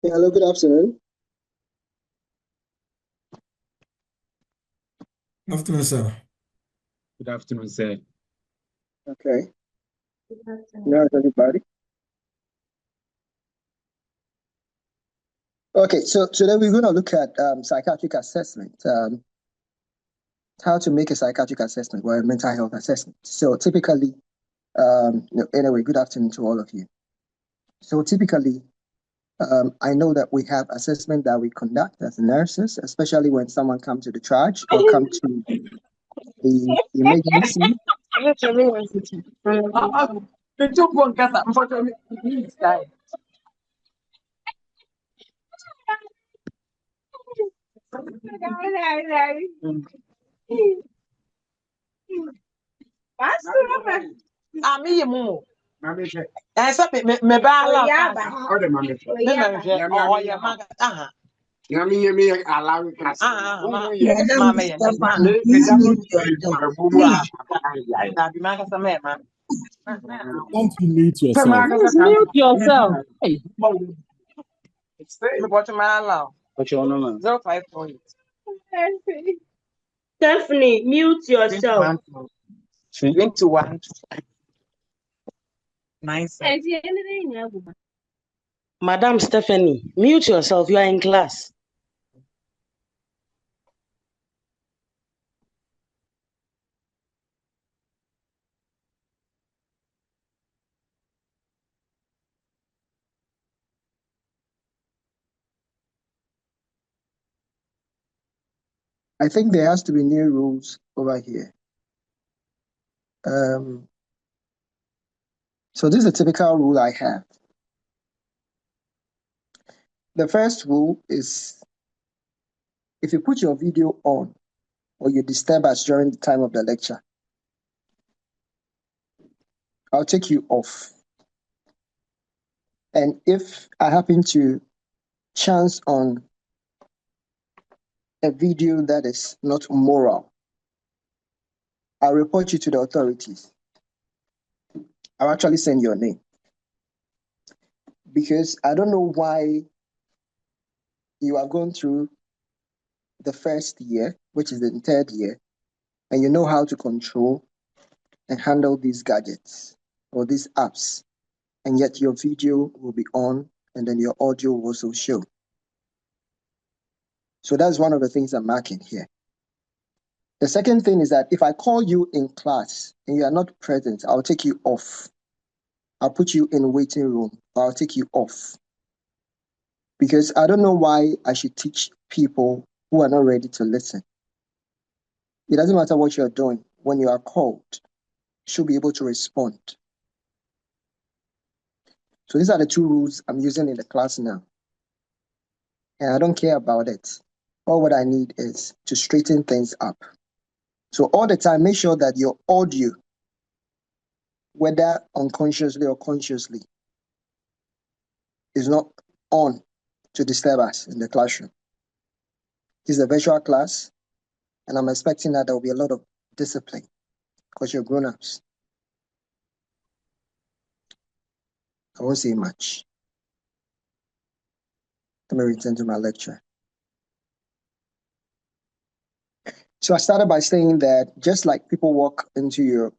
Hello, good afternoon. Good afternoon, sir. Good afternoon, sir. Okay. Now, everybody. Okay, so today we're going to look at psychiatric assessment. How to make a psychiatric assessment or a mental health assessment. So typically, anyway, good afternoon to all of you. So typically, I know that we have assessment that we conduct as nurses, especially when someone comes to the charge or come to the emergency. Don't you mute yourself? Mute yourself. Hey. What's your number? 0548. Stephanie, mute yourself. 21. 97. Madam Stephanie, mute yourself. You are in class. I think there has to be new rules over here. So this is a typical rule I have. The first rule is if you put your video on or you disturb us during the time of the lecture, I'll take you off. And if I happen to chance on a video that is not moral, I'll report you to the authorities. I'll actually send your name. Because I don't know why you have gone through the first year, which is the third year, and you know how to control and handle these gadgets or these apps, and yet your video will be on and then your audio will also show. So that's one of the things I'm marking here. The second thing is that if I call you in class and you are not present, I'll take you off. I'll put you in a waiting room. I'll take you off. Because I don't know why I should teach people who are not ready to listen. It doesn't matter what you're doing. When you are called, you should be able to respond. So these are the two rules I'm using in the class now. And I don't care about it. All what I need is to straighten things up. So all the time, make sure that your audio, whether unconsciously or consciously, is not on to disturb us in the classroom. This is a virtual class, and I'm expecting that there will be a lot of discipline because you're grown-ups. I won't say much. Let me return to my lecture. So I started by saying that just like people walk into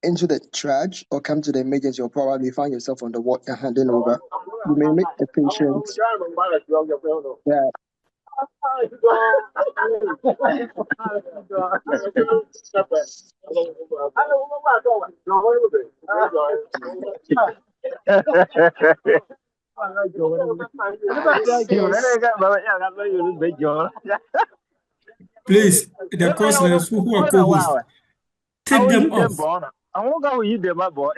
the triage or come to the emergency, you'll probably find yourself on the ward you're handing over. You may make the patient that Please, the courses who are co-hosts, take them off. I won't go with you there, my boy.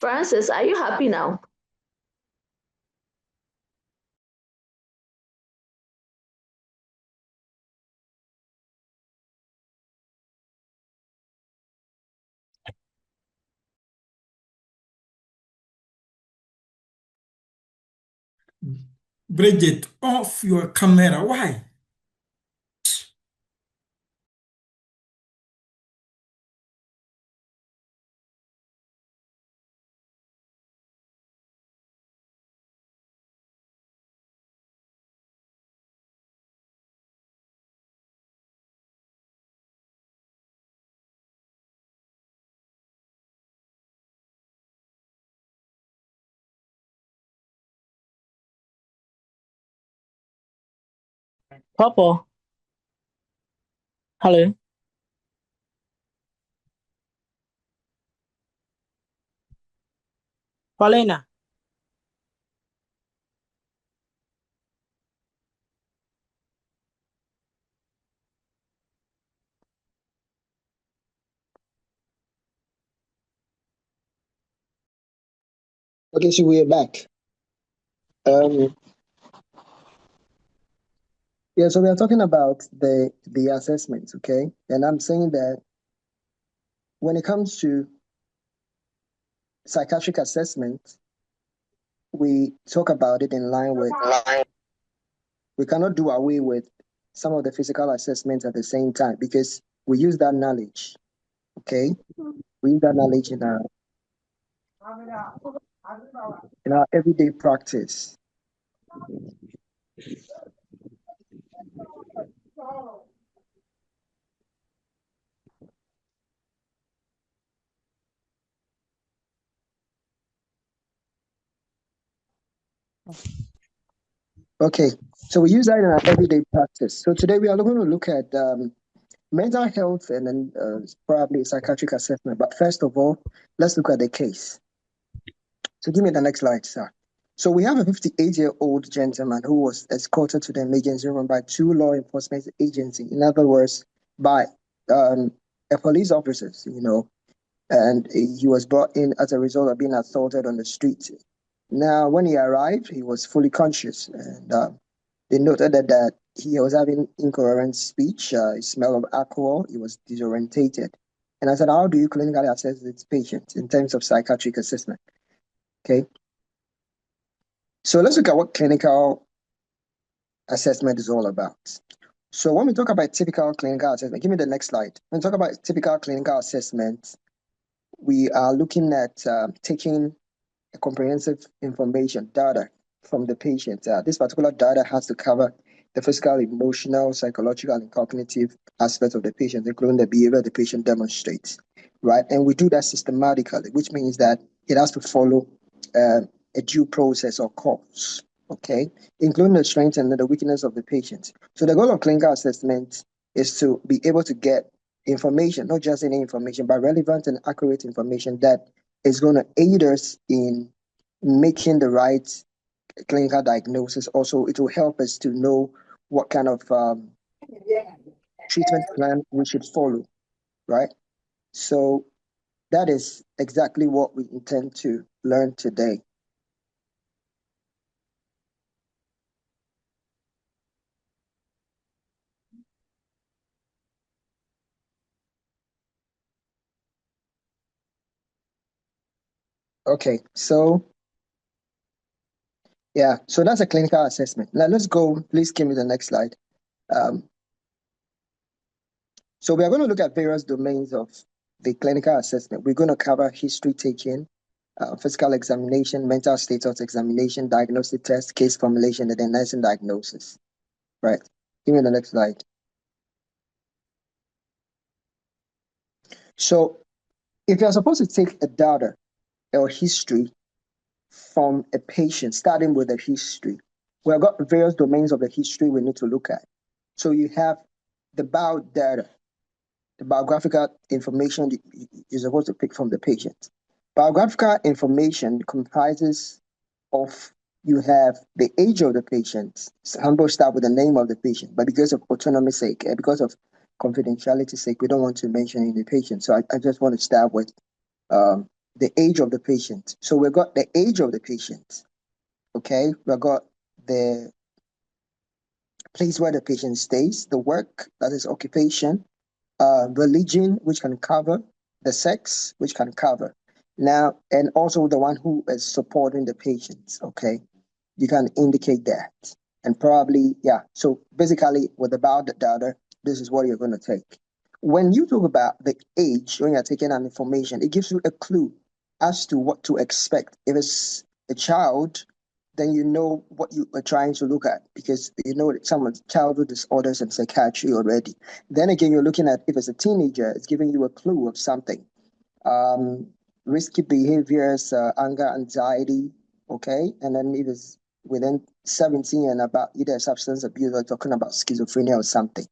Francis, are you happy now? Bridget, off your camera. Why? Papa. Hello. Paulina. Okay, so we are back. Yeah, so we are talking about the assessments, okay? And I'm saying that when it comes to psychiatric assessment, we talk about it in line with, we cannot do away with some of the physical assessments at the same time because we use that knowledge, okay? We use that knowledge in our everyday practice. Okay, so we use that in our everyday practice. So today we are going to look at mental health and then probably psychiatric assessment. But first of all, let's look at the case. So give me the next slide, sir. So we have a 58-year-old gentleman who was escorted to the emergency room by two law enforcement agencies. In other words, by a police officers, you know, and he was brought in as a result of being assaulted on the street. Now, when he arrived, he was fully conscious, and they noted that he was having incoherent speech, smell of alcohol, he was disorientated. And I said, how do you clinically assess this patient in terms of psychiatric assessment? Okay. So let's look at what clinical assessment is all about. So when we talk about typical clinical assessment, give me the next slide. When we talk about typical clinical assessment, we are looking at taking a comprehensive information, data from the patient. This particular data has to cover the physical, emotional, psychological, and cognitive aspects of the patient, including the behavior the patient demonstrates, right? And we do that systematically, which means that it has to follow a due process or course, okay, including the strengths and the weakness of the patient. So the goal of clinical assessment is to be able to get information, not just any information, but relevant and accurate information that is going to aid us in making the right clinical diagnosis. Also, it will help us to know what kind of treatment plan we should follow, right? So that is exactly what we intend to learn today. Okay, so yeah, so that's a clinical assessment. Now let's go, please give me the next slide. So we are going to look at various domains of the clinical assessment. We're going to cover history taking, physical examination, mental status examination, diagnostic test, case formulation, and then nursing diagnosis. Right. Give me the next slide. So if you're supposed to take a data or history from a patient, starting with the history, we've got various domains of the history we need to look at. So you have the bio data, the biographical information you're supposed to pick from the patient. Biographical information comprises of, you have the age of the patient. Some people start with the name of the patient, but because of autonomy sake, because of confidentiality sake, we don't want to mention any patient. So I just want to start with the age of the patient. So we've got the age of the patient. Okay, we've got the place where the patient stays, the work, that is occupation, religion, which can cover, the sex, which can cover. Now, and also the one who is supporting the patient, okay? You can indicate that. And probably, yeah. So basically, with about the data, this is what you're going to take. When you talk about the age, when you're taking an information, it gives you a clue as to what to expect. If it's a child, then you know what you are trying to look at, because you know someone's childhood disorders and psychiatry already. Then again, you're looking at if it's a teenager, it's giving you a clue of something. Risky behaviors, anger, anxiety, okay? And then if it's within 17 and about, either substance abuse or talking about schizophrenia or something.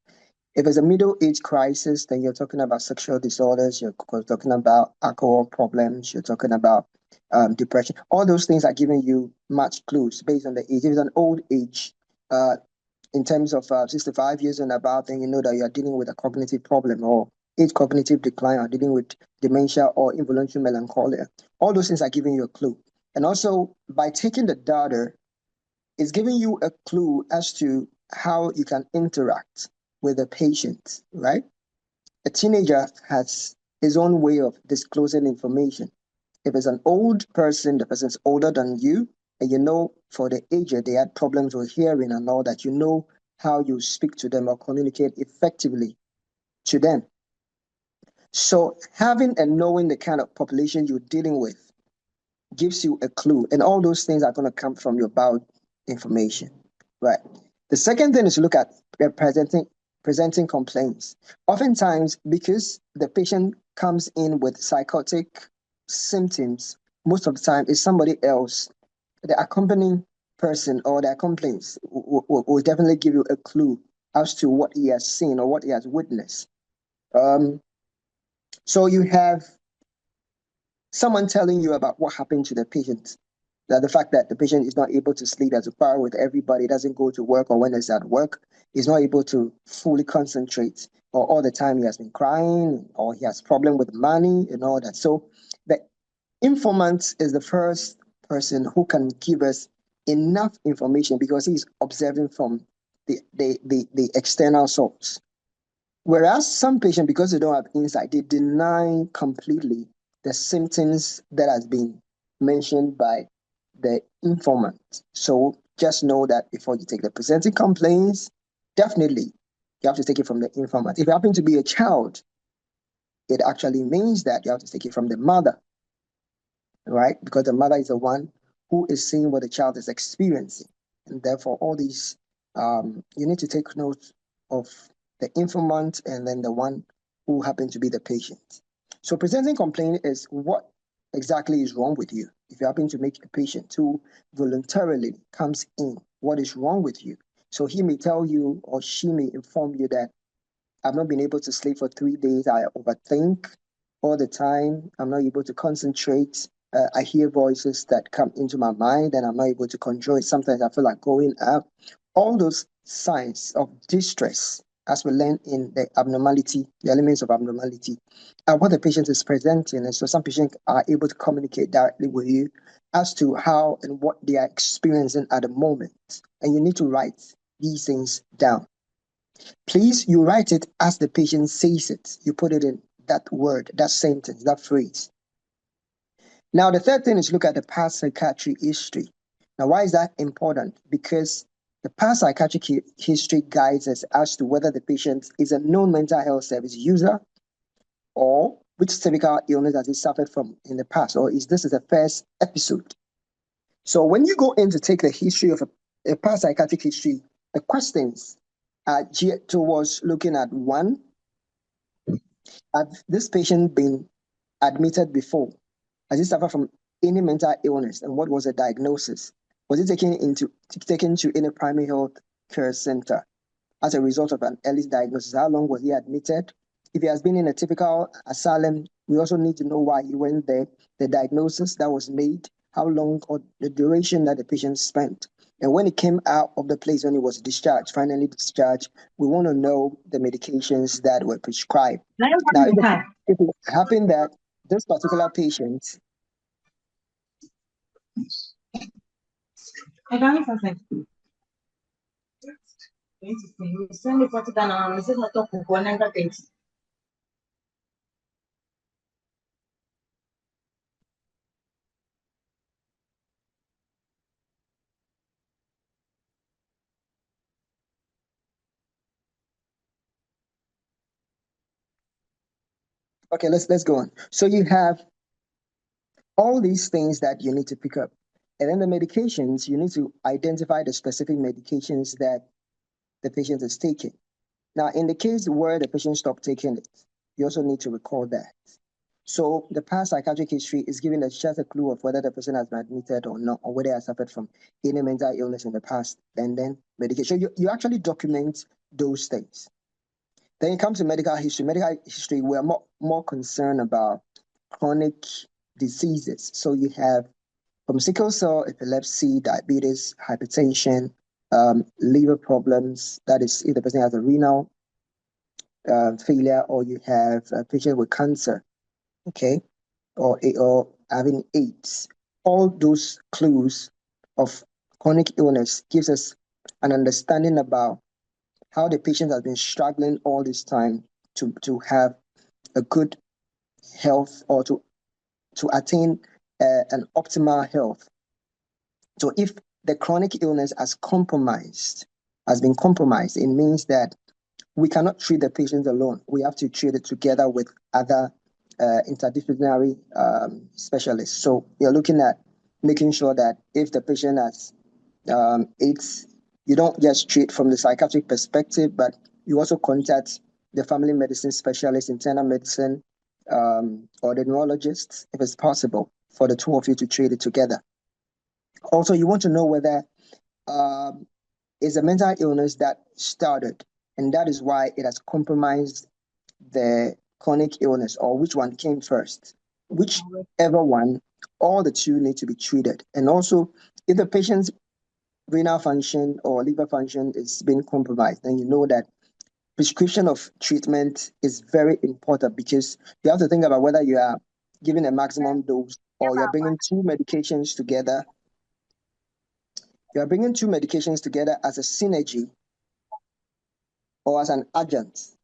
If it's a middle-age crisis, then you're talking about sexual disorders, you're talking about alcohol problems, you're talking about depression. All those things are giving you much clues based on the age. If it's an old age, in terms of 65 years and above, then you know that you are dealing with a cognitive problem or age cognitive decline, or dealing with dementia or involuntary melancholia. All those things are giving you a clue. And also, by taking the data, it's giving you a clue as to how you can interact with the patient, right? A teenager has his own way of disclosing information. If it's an old person, the person's older than you, and you know for the aged, they had problems with hearing and all that, you know how you speak to them or communicate effectively to them. So having and knowing the kind of population you're dealing with gives you a clue, and all those things are going to come from your bio information, right? The second thing is to look at presenting complaints. Oftentimes, because the patient comes in with psychotic symptoms, most of the time it's somebody else. The accompanying person or their complaints will definitely give you a clue as to what he has seen or what he has witnessed. So you have someone telling you about what happened to the patient. That the fact that the patient is not able to sleep as a par with everybody, doesn't go to work, or when he's at work, is not able to fully concentrate, or all the time he has been crying, or he has problem with money and all that. So the informant is the first person who can give us enough information because he's observing from the external source. Whereas some patients, because they don't have insight, they deny completely the symptoms that has been mentioned by the informant. So just know that before you take the presenting complaints, definitely you have to take it from the informant. If you happen to be a child, it actually means that you have to take it from the mother, right? Because the mother is the one who is seeing what the child is experiencing. And therefore, all these, you need to take note of the informant and then the one who happened to be the patient. So presenting complaint is what exactly is wrong with you. If you happen to make a patient who voluntarily comes in, what is wrong with you? So he may tell you, or she may inform you that I've not been able to sleep for 3 days. I overthink all the time. I'm not able to concentrate. I hear voices that come into my mind and I'm not able to control it. Sometimes I feel like going up. All those signs of distress, as we learn in the abnormality, the elements of abnormality, are what the patient is presenting. And so some patients are able to communicate directly with you as to how and what they are experiencing at the moment. And you need to write these things down. Please, you write it as the patient says it. You put it in that word, that sentence, that phrase. Now, the third thing is look at the past psychiatric history. Now, why is that important? Because the past psychiatric history guides us as to whether the patient is a known mental health service user, or which typical illness has he suffered from in the past, or is this the first episode? So when you go in to take the history of a past psychiatric history, the questions are geared towards looking at one, has this patient been admitted before? Has he suffered from any mental illness, and what was the diagnosis? Was he taken to any primary health care center as a result of an early diagnosis? How long was he admitted? If he has been in a typical asylum, we also need to know why he went there, the diagnosis that was made, how long or the duration that the patient spent. And when he came out of the place, when he was discharged, finally discharged, we want to know the medications that were prescribed. Now, if it happened that this particular patient Okay, let's go on. So you have all these things that you need to pick up. And then the medications, you need to identify the specific medications that the patient is taking. Now, in the case where the patient stopped taking it, you also need to record that. So the past psychiatric history is giving us just a clue of whether the person has been admitted or not, or whether they has suffered from any mental illness in the past, and then medication. So you actually document those things. Then it comes to medical history. Medical history, we're more concerned about chronic diseases. So you have from sickle cell, epilepsy, diabetes, hypertension, liver problems. That is, if the person has a renal failure, or you have a patient with cancer, okay, or having AIDS. All those clues of chronic illness gives us an understanding about how the patient has been struggling all this time to have a good health, or to attain an optimal health. So if the chronic illness has been compromised, it means that we cannot treat the patient alone. We have to treat it together with other interdisciplinary specialists. So you're looking at making sure that if the patient has AIDS, you don't just treat from the psychiatric perspective, but you also contact the family medicine specialist, internal medicine, or the neurologist, if it's possible, for the two of you to treat it together. Also, you want to know whether it's a mental illness that started, and that is why it has compromised the chronic illness, or which one came first. Whichever one, all the two need to be treated. And also, if the patient's renal function or liver function is being compromised, then you know that prescription of treatment is very important, because you have to think about whether you are giving a maximum dose, or you're bringing two medications together. You are bringing two medications together as a synergy, or as an adjunct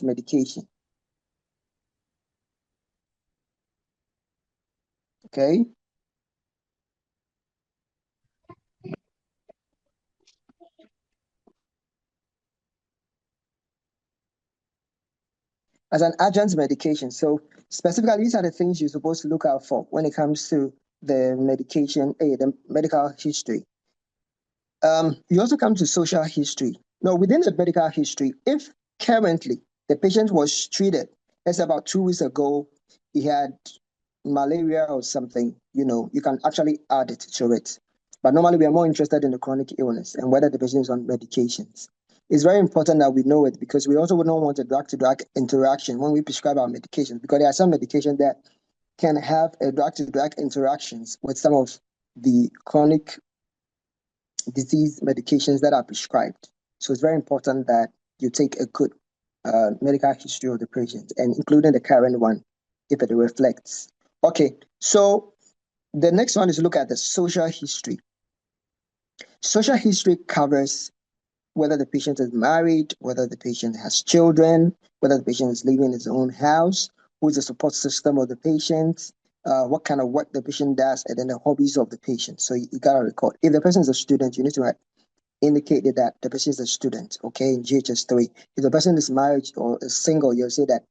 medication. Okay. As an adjunct medication. So specifically, these are the things you're supposed to look out for when it comes to the medication, the medical history. You also come to social history. Now, within the medical history, if currently the patient was treated, as about 2 weeks ago, he had malaria or something, you can actually add it to it. But normally we are more interested in the chronic illness and whether the patient is on medications. It's very important that we know it, because we also don't want a drug-to-drug interaction when we prescribe our medications, because there are some medications that can have a drug-to-drug interactions with some of the chronic disease medications that are prescribed. So it's very important that you take a good medical history of the patient, and including the current one, if it reflects. Okay, so the next one is look at the social history. Social history covers whether the patient is married, whether the patient has children, whether the patient is living in his own house, who is the support system of the patient, what kind of work the patient does, and then the hobbies of the patient. So you got to record. If the person is a student, you need to indicate that the person is a student, okay, in GHS3. If the person is married or is single, you'll say that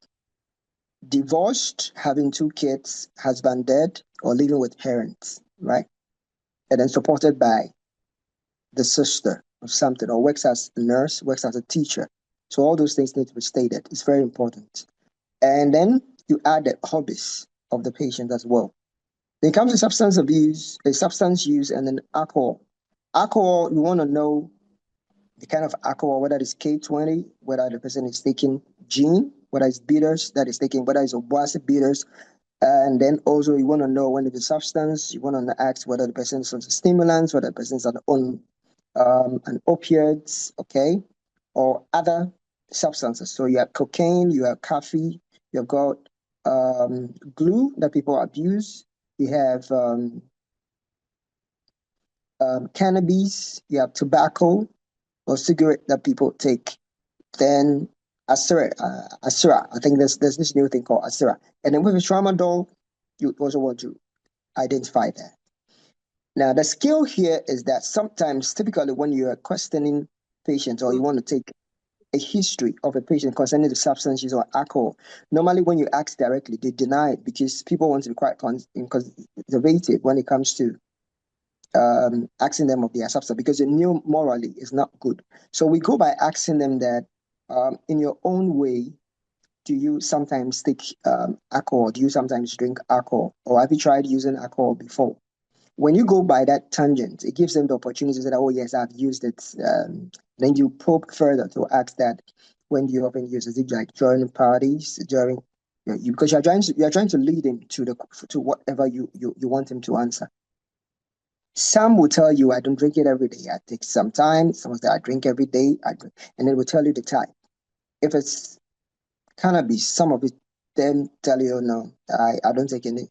divorced, having 2 kids, husband dead, or living with parents, right? And then supported by the sister or something, or works as a nurse, works as a teacher. So all those things need to be stated. It's very important. And then you add the hobbies of the patient as well. When it comes to substance abuse, substance use, and then alcohol. Alcohol, you want to know the kind of alcohol, whether it's K20, whether the person is taking gin, whether it's bitters that is taking, whether it's obuasi bitters. And then also you want to know when it's a substance, you want to ask whether the person is on stimulants, whether the person is on an opiates, okay, or other substances. So you have cocaine, you have coffee, you've got glue that people abuse, you have cannabis, you have tobacco or cigarette that people take. Then Asura, I think there's this new thing called Asura. And then with a tramadol, you also want to identify that. Now, the skill here is that sometimes, typically, when you are questioning patients or you want to take a history of a patient concerning the substances or alcohol, normally when you ask directly, they deny it because people want to be quite conservative when it comes to asking them of their substance because they knew morally is not good. So we go by asking them that in your own way, do you sometimes take alcohol? Do you sometimes drink alcohol? Or have you tried using alcohol before? When you go by that tangent, it gives them the opportunity to say, oh, yes, I've used it. Then you probe further to ask that when do you often use it? Is it like during parties, during because you're trying to lead him to whatever you want him to answer. Some will tell you, I don't drink it every day. I take some time. Some will say, I drink every day. And it will tell you the type. If it's cannabis, some of it then tell you, no, I don't take any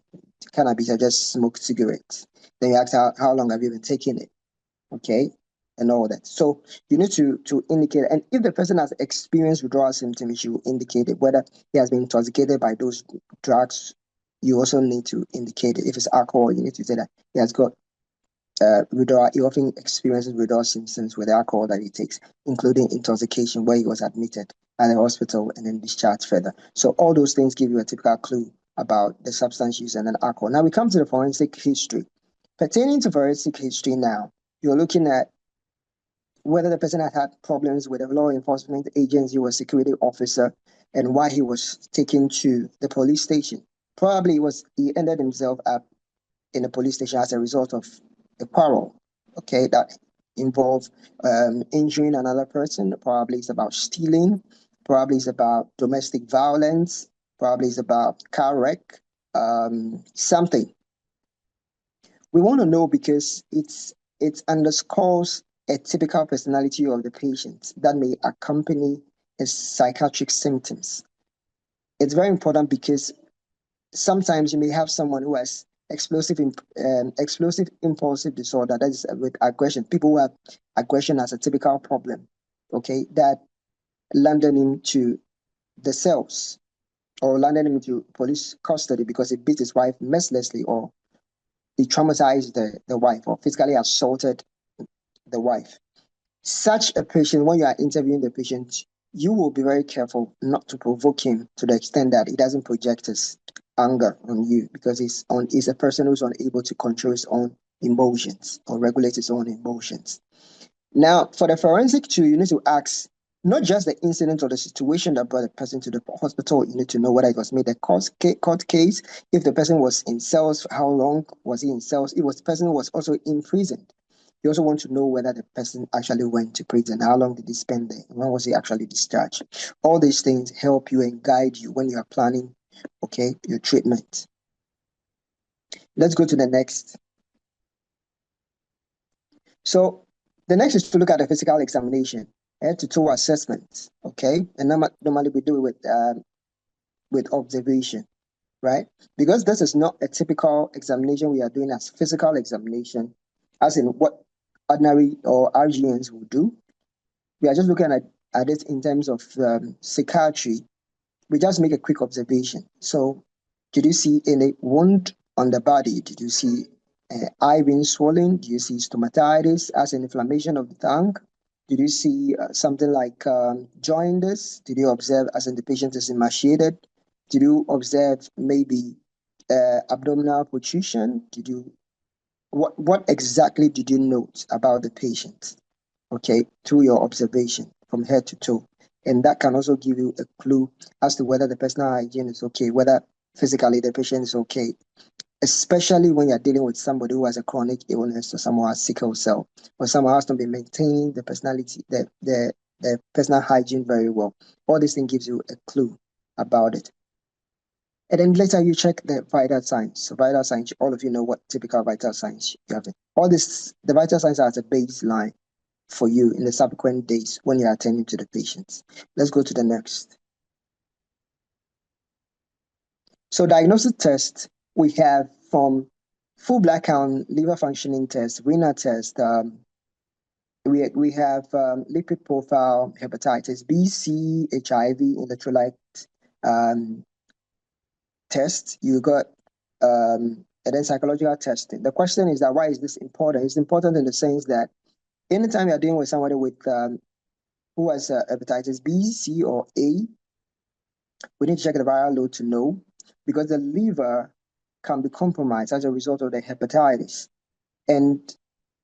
cannabis. I just smoke cigarettes. Then you ask how long have you been taking it? Okay, and all that. So you need to indicate, and if the person has experienced withdrawal symptoms, you indicate it. Whether he has been intoxicated by those drugs, you also need to indicate it. If it's alcohol, you need to say that he has got withdrawal. He often experiences withdrawal symptoms with the alcohol that he takes, including intoxication, where he was admitted at the hospital and then discharged further. So all those things give you a typical clue about the substance use and then alcohol. Now we come to the forensic history. Pertaining to forensic history now, you're looking at whether the person had problems with a law enforcement agency or security officer and why he was taken to the police station. Probably he ended himself up in a police station as a result of a quarrel, okay, that involved injuring another person. Probably it's about stealing, probably it's about domestic violence, probably it's about car wreck, something. We want to know because it underscores a typical personality of the patient that may accompany his psychiatric symptoms. It's very important because sometimes you may have someone who has explosive impulsive disorder, that is with aggression. People who have aggression as a typical problem, okay, that landed into the cells or landed him into police custody because he beat his wife mercilessly or he traumatized the wife or physically assaulted the wife. Such a patient, when you are interviewing the patient, you will be very careful not to provoke him to the extent that he doesn't project his anger on you because he's a person who's unable to control his own emotions or regulate his own emotions. Now, for the forensic too, you need to ask not just the incident or the situation that brought the person to the hospital. You need to know whether it was made a court case. If the person was in cells, how long was he in cells? If the person was also imprisoned. You also want to know whether the person actually went to prison. How long did he spend there? When was he actually discharged? All these things help you and guide you when you are planning, okay, your treatment. Let's go to the next. So the next is to look at the physical examination, head to toe assessment, okay? And normally we do it with observation, right? Because this is not a typical examination we are doing as physical examination, as in what ordinary or RGNs will do. We are just looking at it in terms of psychiatry. We just make a quick observation. So did you see any wound on the body? Did you see eye being swollen? Do you see stomatitis as an inflammation of the tongue? Did you see something like jaundice? Did you observe as in the patient is emaciated? Did you observe maybe abdominal protrusion? What exactly did you note about the patient? Okay, through your observation from head to toe. And that can also give you a clue as to whether the personal hygiene is okay, whether physically the patient is okay, especially when you're dealing with somebody who has a chronic illness or someone has sickle cell or someone has to be maintaining the personality, the personal hygiene very well. All this thing gives you a clue about it. And then later you check the vital signs. So vital signs, all of you know what typical vital signs you have. All this, the vital signs are as a baseline for you in the subsequent days when you're attending to the patients. Let's go to the next. So diagnostic test we have from full blood count, liver functioning test, renal test. We have lipid profile, hepatitis B, C, HIV, electrolyte test. You got and then psychological testing. The question is that why is this important? It's important in the sense that anytime you're dealing with somebody with who has hepatitis B, C, or A, we need to check the viral load to know, because the liver can be compromised as a result of the hepatitis. And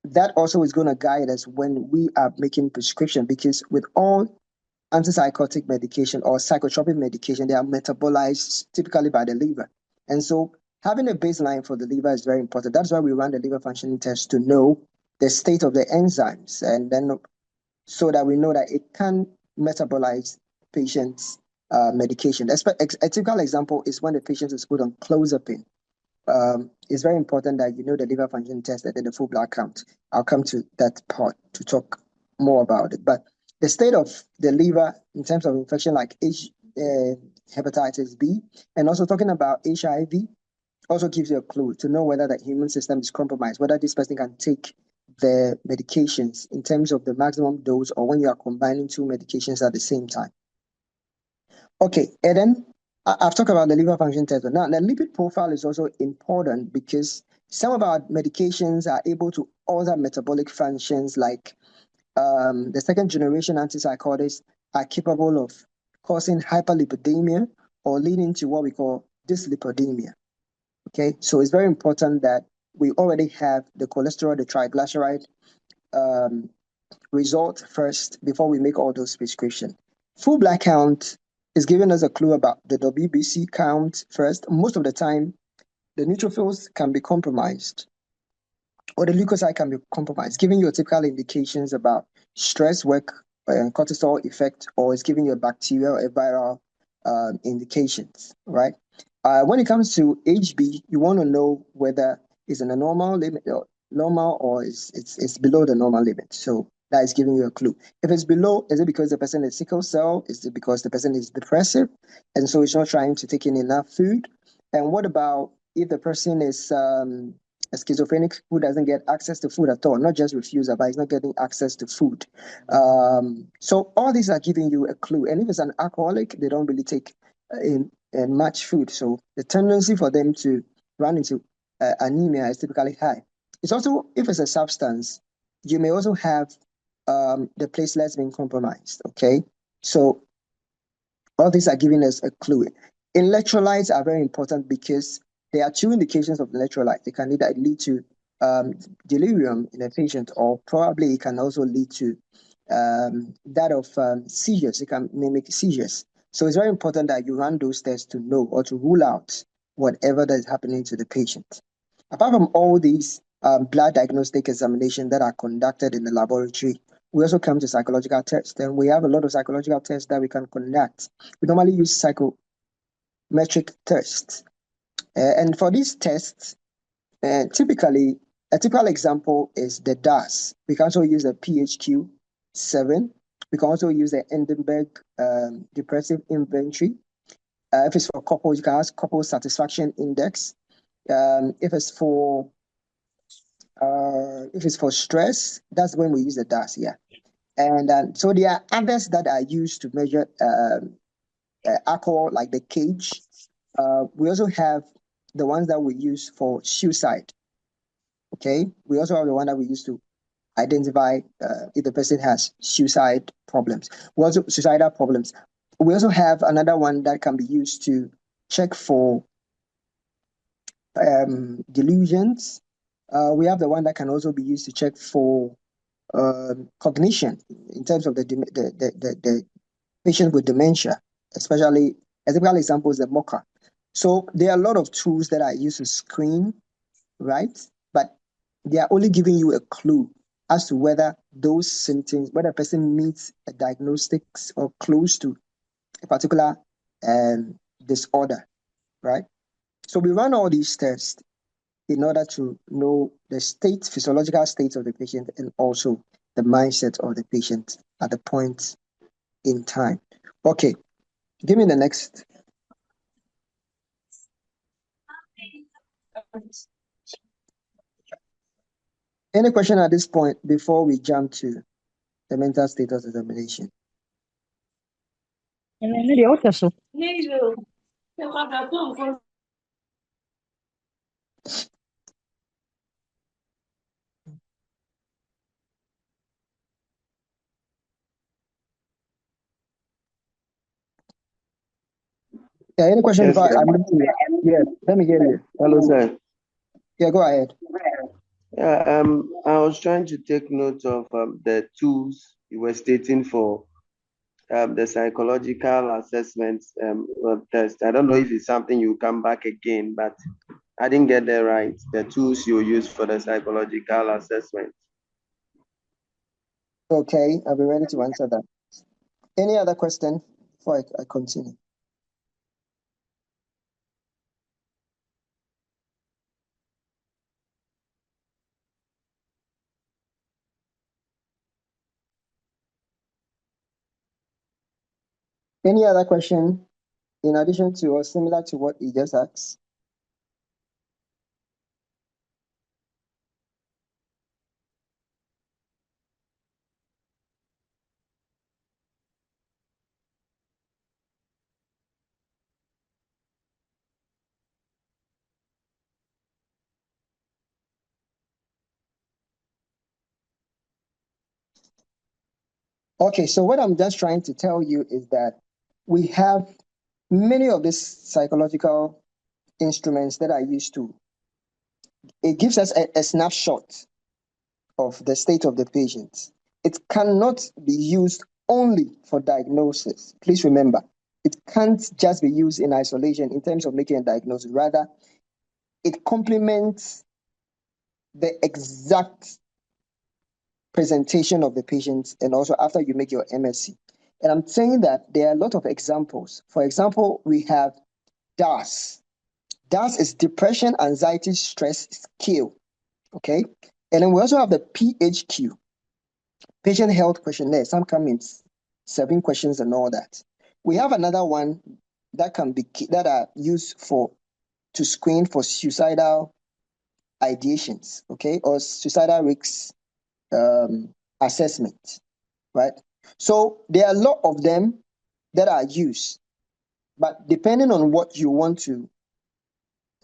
that also is going to guide us when we are making prescription, because with all antipsychotic medication or psychotropic medication, they are metabolized typically by the liver. And so having a baseline for the liver is very important. That's why we run the liver functioning test, to know the state of the enzymes, and then so that we know that it can metabolize patients' medication. A typical example is when the patient is put on clozapine. It's very important that you know the liver function test and then the full blood count. I'll come to that part to talk more about it. But the state of the liver in terms of infection like hepatitis B, and also talking about HIV, also gives you a clue to know whether the immune system is compromised, whether this person can take the medications in terms of the maximum dose, or when you are combining two medications at the same time. Okay, and then I've talked about the liver function test. Now, the lipid profile is also important because some of our medications are able to alter metabolic functions, like the second generation antipsychotics are capable of causing hyperlipidemia or leading to what we call dyslipidemia. Okay, so it's very important that we already have the cholesterol, the triglyceride result first before we make all those prescriptions. Full blood count is giving us a clue about the WBC count first. Most of the time, the neutrophils can be compromised, or the leukocyte can be compromised, giving you typical indications about stress, work, and cortisol effect, or it's giving you a bacterial or viral indications, right? When it comes to HB, you want to know whether it's in a normal limit, or it's below the normal limit. So that is giving you a clue. If it's below, is it because the person is sickle cell? Is it because the person is depressive, and so it's not trying to take in enough food? And what about if the person is a schizophrenic who doesn't get access to food at all, not just refusal, but he's not getting access to food? So all these are giving you a clue. And if it's an alcoholic, they don't really take in much food. So the tendency for them to run into anemia is typically high. It's also, if it's a substance, you may also have the platelets being compromised, okay? So all these are giving us a clue. Electrolytes are very important because there are two indications of electrolyte. They can either lead to delirium in a patient, or probably it can also lead to that of seizures. It can mimic seizures. So it's very important that you run those tests to know or to rule out whatever that is happening to the patient. Apart from all these blood diagnostic examinations that are conducted in the laboratory, we also come to psychological tests, and we have a lot of psychological tests that we can conduct. We normally use psychometric tests. And for these tests, typically, a typical example is the DAS. We can also use the PHQ-7. We can also use the Endenburg Depressive Inventory. If it's for couples, you can ask couple satisfaction index. If it's for stress, that's when we use the DAS. Yeah, and so there are others that are used to measure alcohol, like the CAGE. We also have the ones that we use for suicide. Okay, we also have the one that we use to identify if the person has suicidal problems. We also have another one that can be used to check for delusions. We have the one that can also be used to check for cognition in terms of the patient with dementia, especially a typical example is the MOCA. So there are a lot of tools that are used to screen, right? But they are only giving you a clue as to whether those symptoms, whether a person meets a diagnostics or close to a particular disorder, right? So we run all these tests in order to know the physiological state of the patient, and also the mindset of the patient at the point in time. Okay, give me the next. Any question at this point before we jump to the mental status examination? Yeah, any question Yes, before sir. yes, let me hear you. Hello, sir. Yeah, go ahead. Yeah, I was trying to take note of the tools you were stating for the psychological assessment test. I don't know if it's something you come back again, but I didn't get that right. The tools you use for the psychological assessment. Okay, I'll be ready to answer that. Any other question before I continue? Any other question in addition to or similar to what you just asked? Okay, so what I'm just trying to tell you is that we have many of these psychological instruments that are used to. It gives us a snapshot of the state of the patient. It cannot be used only for diagnosis. Please remember, it can't just be used in isolation in terms of making a diagnosis. Rather, it complements the exact presentation of the patient and also after you make your MSc. And I'm saying that there are a lot of examples. For example, we have DAS. DAS is Depression, Anxiety, Stress Scale. Okay. And then we also have the PHQ, Patient Health Questionnaire. Some come in 7 questions and all that. We have another one that are used to screen for suicidal ideations, okay, or suicidal risks assessment, right? So there are a lot of them that are used, but depending on what you want to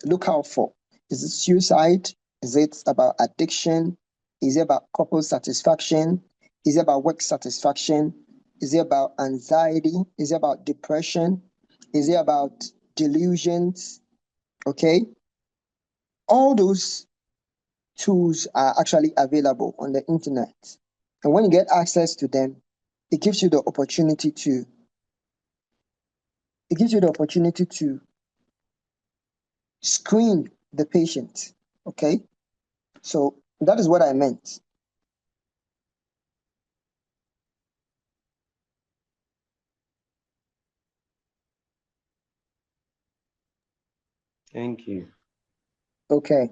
look out for, is it suicide? Is it about addiction? Is it about couple satisfaction? Is it about work satisfaction? Is it about anxiety? Is it about depression? Is it about delusions? Okay. All those tools are actually available on the internet. And when you get access to them, it gives you the opportunity to screen the patient. Okay. So that is what I meant. Thank you. Okay.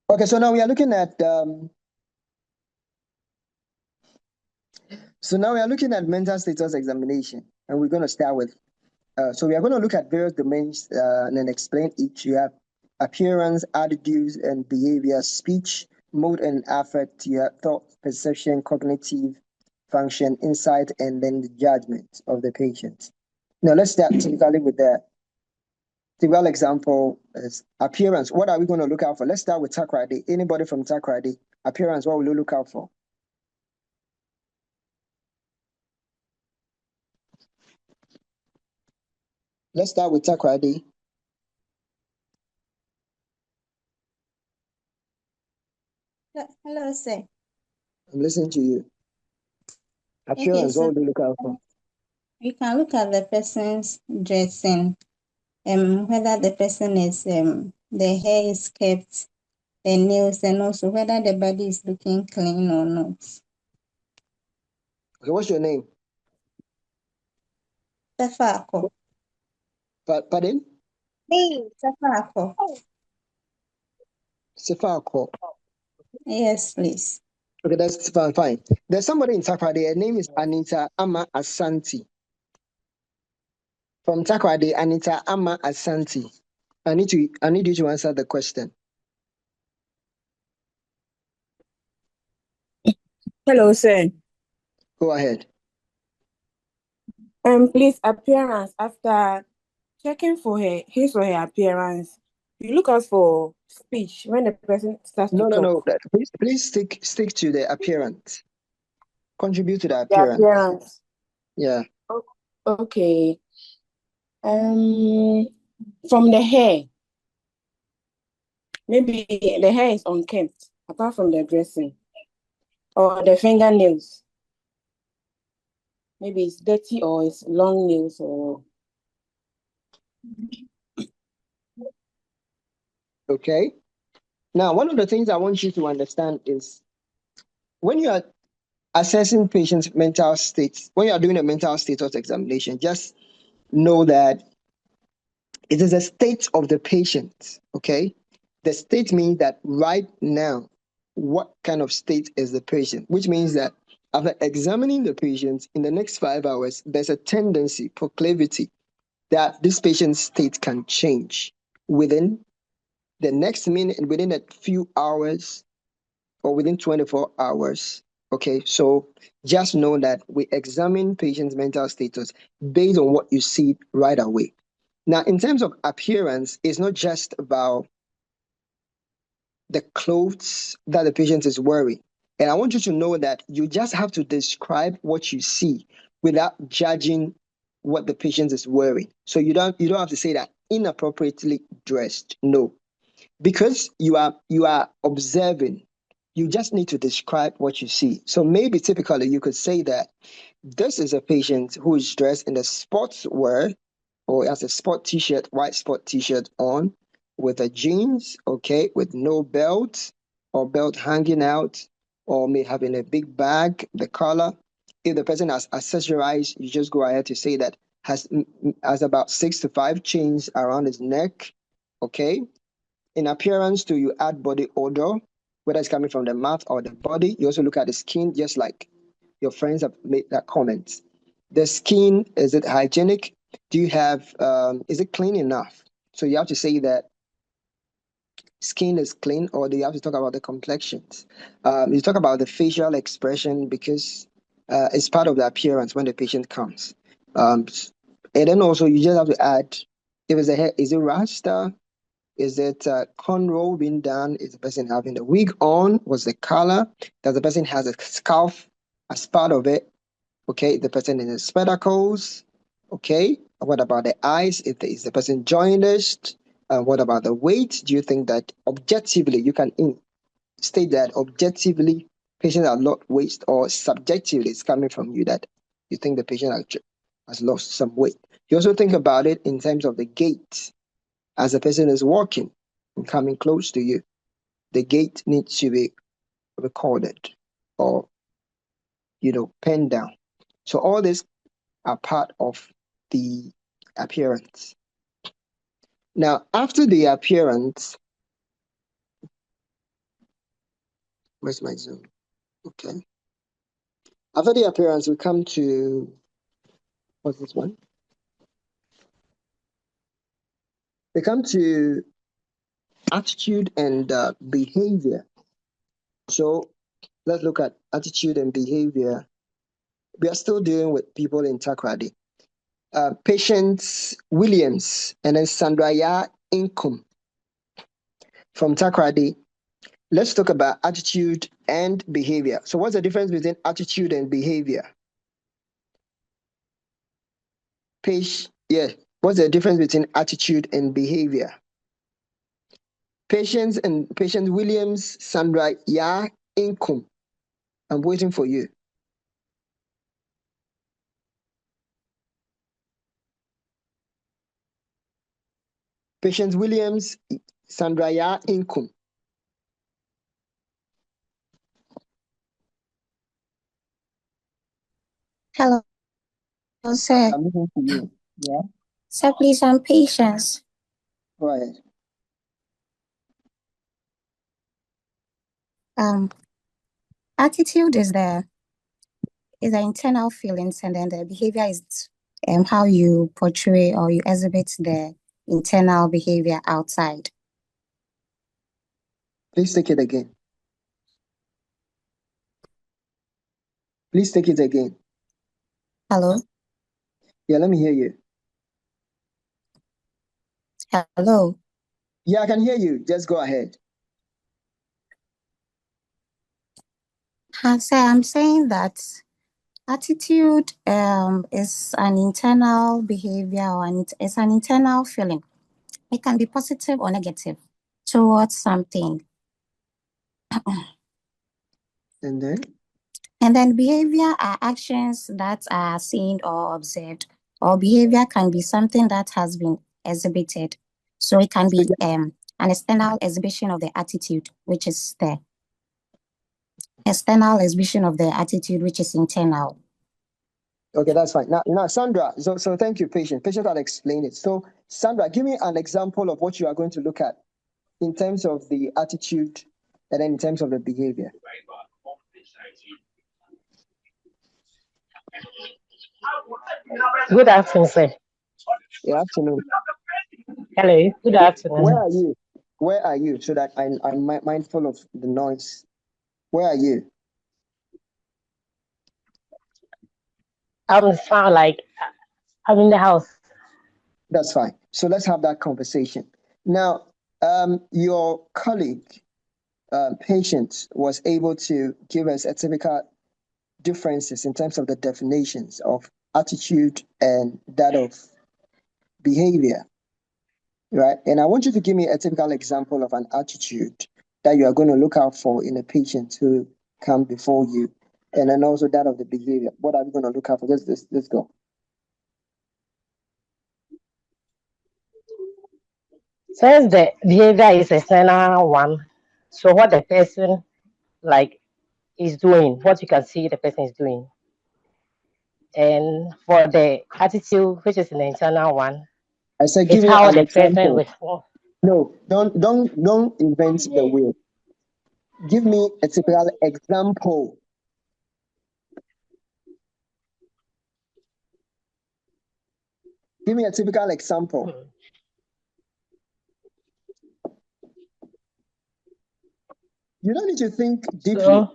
Okay, so now we are looking at mental status examination, and we're going to start with. So we are going to look at various domains and then explain each. You have appearance, attitudes, and behavior, speech, mood and affect. You have thought, perception, cognitive function, insight, and then the judgment of the patient. Now let's start typically with the typical example is appearance. What are we going to look out for? Let's start with Takrady. Anybody from Takrady? Appearance, what will you look out for? Let's start with Takrady. Hello, sir. I'm listening to you. Appearance, Okay, what will you look out for? you can look at the person's dressing, whether the person is the hair is kept, the nails, and also whether the body is looking clean or not. Okay, what's your name? Safako. Pardon? Hey, Safako. Sifako. Yes, please. Okay, that's fine. There's somebody in Takrade. Her name is Anita Ama Asante. From Takrade, Anita Ama Asante. I need you to answer the question. Hello, sir. Go ahead. Please, appearance. After checking for his or her appearance, you look out for speech when the person starts to talk. No. Please stick to the appearance. Contribute to the The appearance. appearance. Yeah. Okay. From the hair, maybe the hair is unkempt, apart from the dressing, or the fingernails. Maybe it's dirty or it's long nails or. Okay. Now, one of the things I want you to understand is when you are assessing patients' mental states, when you are doing a mental status examination, just know that it is a state of the patient. Okay. The state means that right now, what kind of state is the patient? Which means that after examining the patient in the next 5 hours, there's a tendency, proclivity, that this patient's state can change within the next minute, within a few hours, or within 24 hours. Okay, so just know that we examine patients' mental status based on what you see right away. Now, in terms of appearance, it's not just about the clothes that the patient is wearing. And I want you to know that you just have to describe what you see without judging what the patient is wearing. So you don't have to say that inappropriately dressed. No. Because you are observing, you just need to describe what you see. So maybe typically you could say that this is a patient who is dressed in a sports wear or has a sport t-shirt, white sport t-shirt on with a jeans, okay, with no belt or belt hanging out, or may having a big bag, the color. If the person has accessorized, you just go ahead to say that has about 6 to 5 chains around his neck, okay. In appearance, do you add body odor, whether it's coming from the mouth or the body? You also look at the skin, just like your friends have made that comment. The skin, is it hygienic? Do you have, is it clean enough? So you have to say that skin is clean, or do you have to talk about the complexions? You talk about the facial expression because it's part of the appearance when the patient comes. And then also you just have to add, if it's a hair, is it rasta? Is it cornrow being done? Is the person having the wig on? What's the color? Does the person has a scarf as part of it? Okay, the person in the spectacles. Okay, what about the eyes? Is the person jaundiced? What about the weight? Do you think that objectively you can state that objectively patients are not weight, or subjectively it's coming from you that you think the patient has lost some weight? You also think about it in terms of the gait. As the person is walking and coming close to you, the gait needs to be recorded or, penned down. So all these are part of the appearance. Now, after the appearance, where's my Zoom? Okay. After the appearance, we come to, what's this one? We come to attitude and behavior. So let's look at attitude and behavior. We are still dealing with people in Takrady. Patience Williams and then Sandraya Inkum from Takrady. Let's talk about attitude and behavior. So what's the difference between attitude and behavior? What's the difference between attitude and behavior? Patience Williams, Sandraya Inkum. I'm waiting for you. Patience Williams, Sandraya Inkum. Hello, sir. I'm listening to you. Yeah. Sir, please, I'm Patience. Go ahead. Attitude is the internal feelings, and then the behavior is how you portray or you exhibit the internal behavior outside. Please take it again. Please take it again. Hello? Yeah, let me hear you. Hello? Yeah, I can hear you. Just go ahead. So I'm saying that attitude is an internal behavior, or it's an internal feeling. It can be positive or negative towards something. And then? And then behavior are actions that are seen or observed, or behavior can be something that has been exhibited. So it can be an external exhibition of the attitude, which is the external exhibition of the attitude, which is internal. Okay, that's fine. Now, Sandra, so thank you, Patient. Patient will explain it. So, Sandra, give me an example of what you are going to look at in terms of the attitude and then in terms of the behavior. Good afternoon, sir. Good afternoon. Hello, good afternoon. Where are you? Where are you? So that I'm mindful of the noise. Where are you? I'm in the house. That's fine. So let's have that conversation. Now, your colleague, Patient, was able to give us a typical differences in terms of the definitions of attitude and that of behavior, right? And I want you to give me a typical example of an attitude that you are going to look out for in a patient who come before you, and then also that of the behavior. What are we going to look out for? Let's go. Since the behavior is a external one, so what the person is doing, what you can see the person is doing. And for the attitude, which is an internal one, I said, it's give me how an the person example. responds. No, don't invent the wheel. Give me a typical example. Give me a typical example. You don't need to think deeply. So,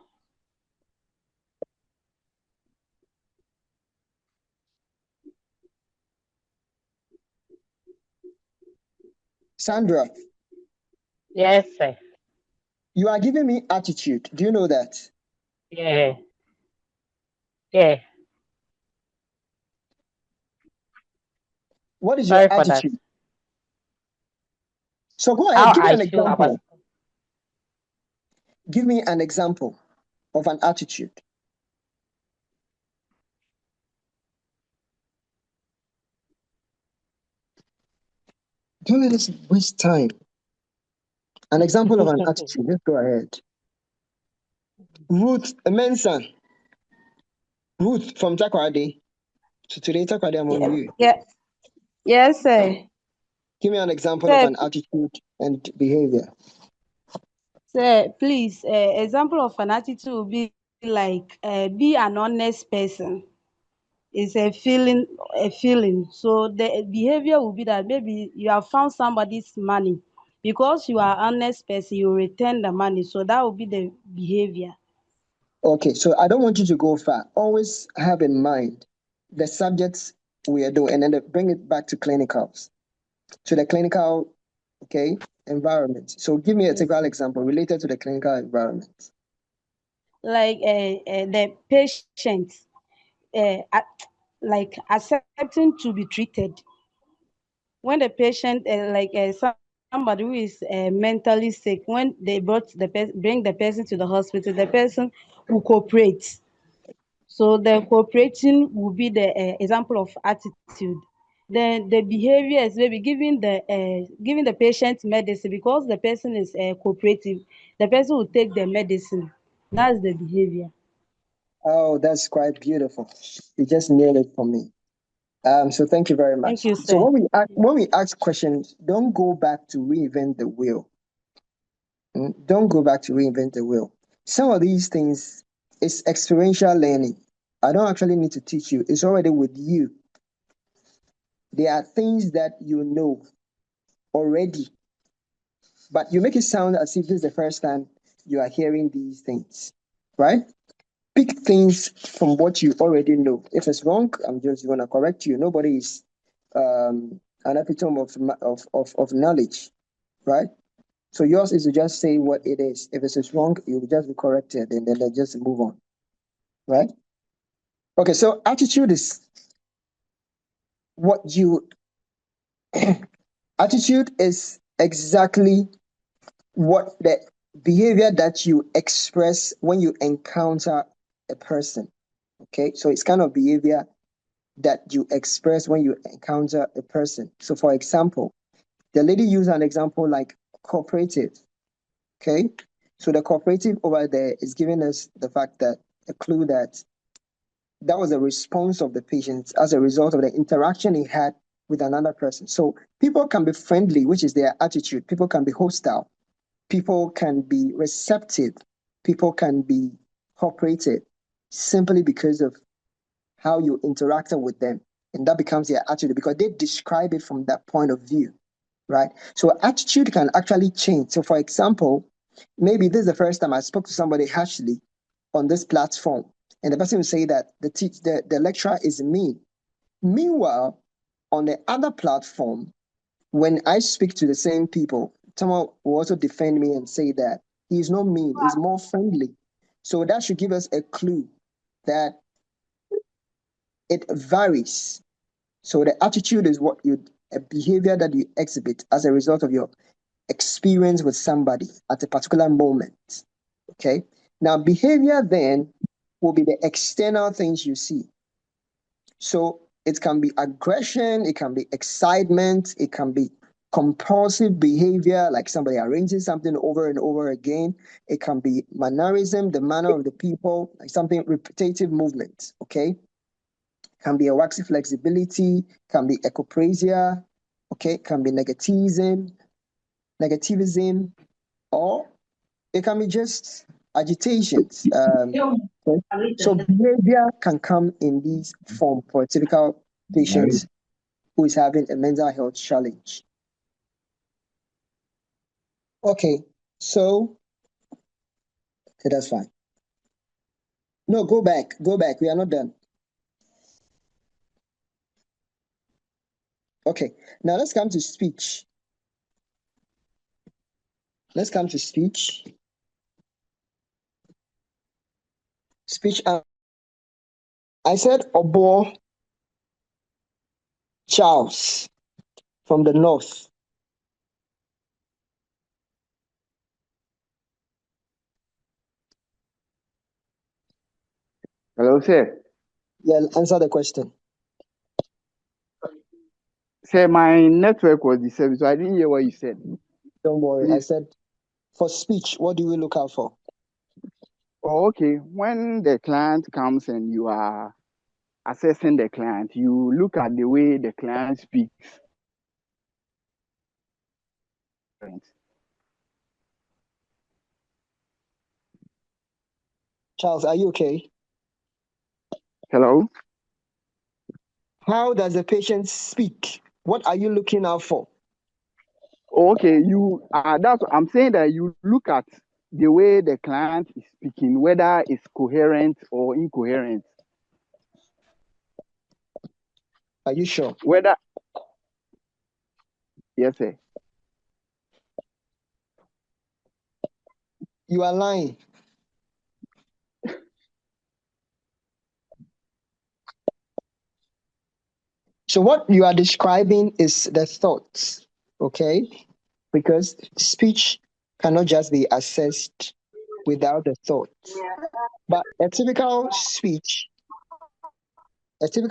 Sandra. yes, sir. You are giving me attitude. Do you know that? Yeah. Yeah. What is Sorry your for that. attitude? So go How ahead, give me I an feel about. example. Give me an example of an attitude. Don't let us waste time. An example of an attitude. Let's go ahead. Ruth Mensa. Ruth from Takoradi. So today, Takoradi, I'm on you. Yeah. Yes, sir. Give me an example of an attitude and behavior. Sir, please, example of an attitude would be like be an honest person. It's a feeling. So the behavior will be that maybe you have found somebody's money. Because you are an honest person, you return the money. So that will be the behavior. Okay, so I don't want you to go far. Always have in mind the subjects we are doing, and then bring it back to clinicals, to the clinical, okay, environment. So give me a typical example related to the clinical environment. Like the patient, like accepting to be treated. When the patient, somebody who is mentally sick, when they bring the person to the hospital, the person will cooperate. So the cooperating will be the example of attitude. Then the behavior is maybe giving the patient medicine because the person is cooperative. The person will take the medicine. That's the behavior. Oh, that's quite beautiful. You just nailed it for me. So thank you very much. Thank you, sir. So when we ask questions, don't go back to reinvent the wheel. Don't go back to reinvent the wheel. some of these things is experiential learning. I don't actually need to teach you. It's already with you. There are things that you know already, but you make it sound as if this is the first time you are hearing these things, right? Pick things from what you already know. If it's wrong, I'm just going to correct you. Nobody is an epitome of knowledge, right? So yours is to just say what it is. If it is wrong, you'll just be corrected and then just move on, right? Okay, so attitude is what you, attitude is exactly what the behavior that you express when you encounter a person. Okay, so it's kind of behavior that you express when you encounter a person. So for example, the lady used an example like cooperative. Okay, so the cooperative over there is giving us the fact that a clue that that was a response of the patient as a result of the interaction he had with another person. So people can be friendly, which is their attitude. People can be hostile. People can be receptive. People can be cooperative simply because of how you interacted with them. And that becomes their attitude because they describe it from that point of view, right? So attitude can actually change. So for example, maybe this is the first time I spoke to somebody harshly on this platform, and the person will say that the lecturer is mean. Meanwhile, on the other platform, when I speak to the same people, someone will also defend me and say that he's not mean, he's more friendly. So that should give us a clue that it varies. So the attitude is a behavior that you exhibit as a result of your experience with somebody at a particular moment. Okay. Now, behavior then will be the external things you see. So it can be aggression, it can be excitement, it can be compulsive behavior, like somebody arranging something over and over again. It can be mannerism, the manner of the people, like something repetitive movement. Okay. Can be a waxy flexibility, can be ecoprasia, okay, can be negativism, or it can be just agitations. So behavior can come in these form for a typical patient who is having a mental health challenge. Okay, so that's fine. No, go back. We are not done. Okay, now let's come to speech. Speech. I said Obo Charles from the north. Hello, sir. Yeah, answer the question. Sir, my network was disabled, so I didn't hear what you said. Don't worry. Please. I said, for speech, what do we look out for? Oh, okay. When the client comes and you are assessing the client, you look at the way the client speaks. Charles, are you okay? Hello? How does the patient speak? What are you looking out for? Okay, that's I'm saying that you look at the way the client is speaking, whether it's coherent or incoherent. Are you sure? Whether yes, sir. You are lying. So what you are describing is the thoughts, okay? Because speech cannot just be assessed without the thoughts. But a typical speech, okay,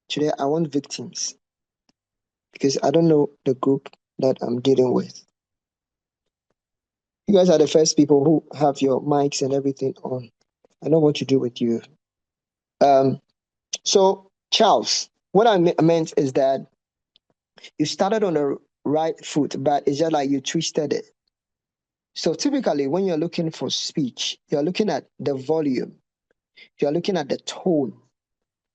today I want victims because I don't know the group that I'm dealing with. You guys are the first people who have your mics and everything on. I know what to do with you. So Charles, what I meant is that you started on right foot, but it's just like you twisted it. So typically, when you're looking for speech, you're looking at the volume, you're looking at the tone,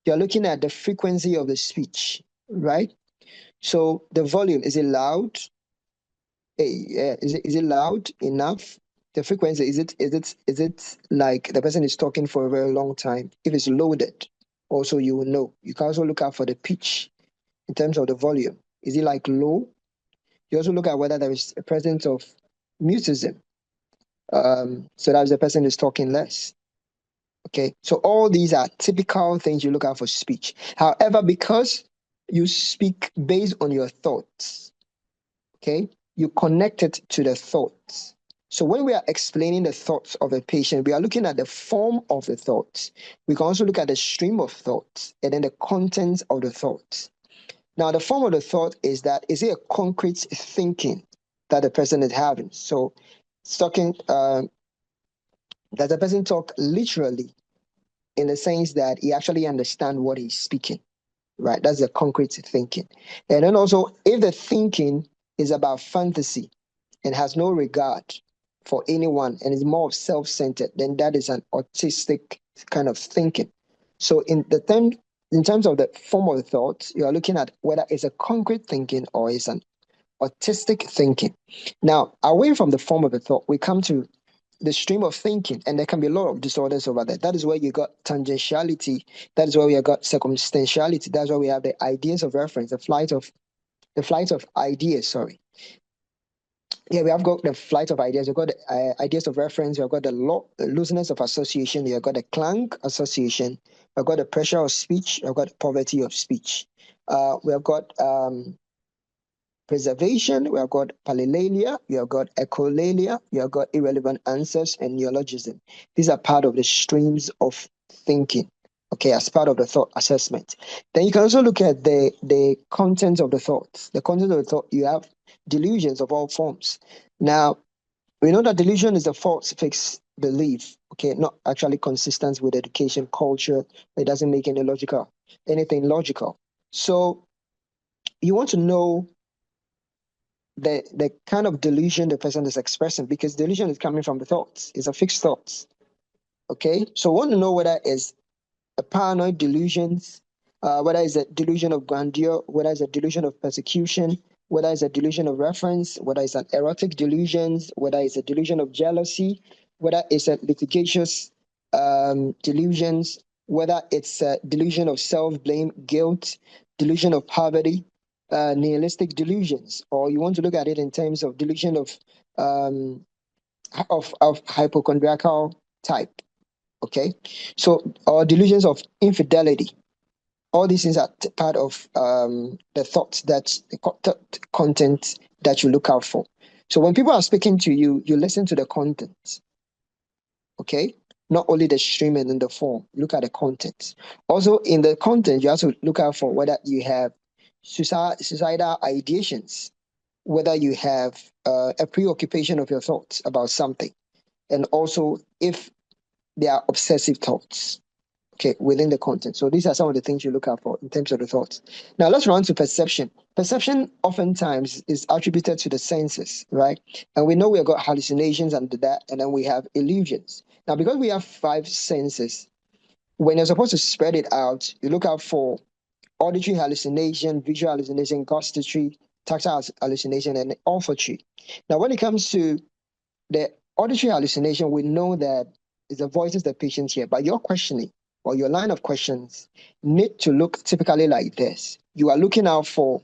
you're looking at the frequency of the speech, right? So the volume, is it loud? Is it loud enough? The frequency, is it like the person is talking for a very long time? If it's loaded, also you will know. You can also look out for the pitch in terms of the volume. Is it like low? You also look at whether there is a presence of mutism. So that the person is talking less. Okay, so all these are typical things you look at for speech. However, because you speak based on your thoughts, okay, you connect it to the thoughts. So when we are explaining the thoughts of a patient, we are looking at the form of the thoughts. We can also look at the stream of thoughts and then the contents of the thoughts. Now, the form of the thought is that, is it a concrete thinking that the person is having? So, talking, does the person talk literally in the sense that he actually understands what he's speaking, right? That's the concrete thinking. And then also, if the thinking is about fantasy and has no regard for anyone and is more of self-centered, then that is an autistic kind of thinking. So in terms of the form of the thought, you are looking at whether it's a concrete thinking or it's an autistic thinking. Now, away from the form of the thought, we come to the stream of thinking, and there can be a lot of disorders over there. That is where you got tangentiality. That is where we have got circumstantiality. That's where we have the ideas of reference, the flight of ideas. Sorry. Yeah, we have got the flight of ideas. We've got the ideas of reference. We've got the looseness of association. We've got the clang association. We've got the pressure of speech. We've got the poverty of speech. We have got preservation, we have got palilalia, we have got echolalia, we have got irrelevant answers, and neologism. These are part of the streams of thinking, okay, as part of the thought assessment. Then you can also look at the content of the thoughts. The content of the thought, you have delusions of all forms. Now, we know that delusion is a false fixed belief, okay, not actually consistent with education, culture. It doesn't make anything logical. So you want to know the kind of delusion the person is expressing, because delusion is coming from the thoughts. It's a fixed thoughts. Okay, so we want to know whether it's a paranoid delusions, whether it's a delusion of grandeur, whether it's a delusion of persecution, whether it's a delusion of reference, whether it's an erotic delusions, whether it's a delusion of jealousy, whether it's a litigious delusions, whether it's a delusion of self-blame, guilt, delusion of poverty, nihilistic delusions, or you want to look at it in terms of delusion of hypochondriacal type. Okay, so or delusions of infidelity. All these things are part of the thoughts, that the content that you look out for. So when people are speaking to you, you listen to the content. Okay, not only the stream and in the form. Look at the content. Also, in the content, you have to look out for whether you have suicidal ideations, whether you have a preoccupation of your thoughts about something, and also if they are obsessive thoughts, okay, within the content. So these are some of the things you look out for in terms of the thoughts. Now let's run to perception. Perception oftentimes is attributed to the senses, right? And we know we've got hallucinations under that, and then we have illusions. Now, because we have 5 senses, when you're supposed to spread it out, you look out for auditory hallucination, visual hallucination, gustatory, tactile hallucination, and olfactory. Now, when it comes to the auditory hallucination, we know that it's the voices the patients hear, but your questioning or your line of questions need to look typically like this. You are looking out for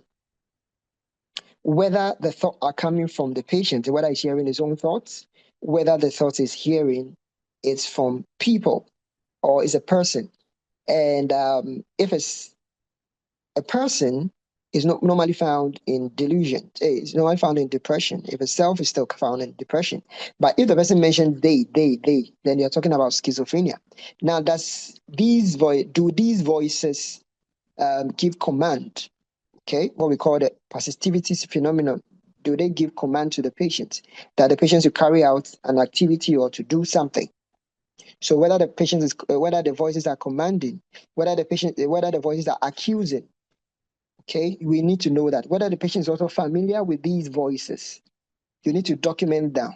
whether the thoughts are coming from the patient, whether he's hearing his own thoughts, whether the thoughts he's hearing is from people or is a person. And if it's a person, is not normally found in delusion. It's normally found in depression. If a self is still found in depression. But if the person mentioned they, then you're talking about schizophrenia. Now, do these voices give command? Okay, what we call the persistivity phenomenon. Do they give command to the patient that the patient should carry out an activity or to do something? So whether the voices are commanding, whether the voices are accusing, Okay, we need to know that whether the patient is also familiar with these voices. You need to document down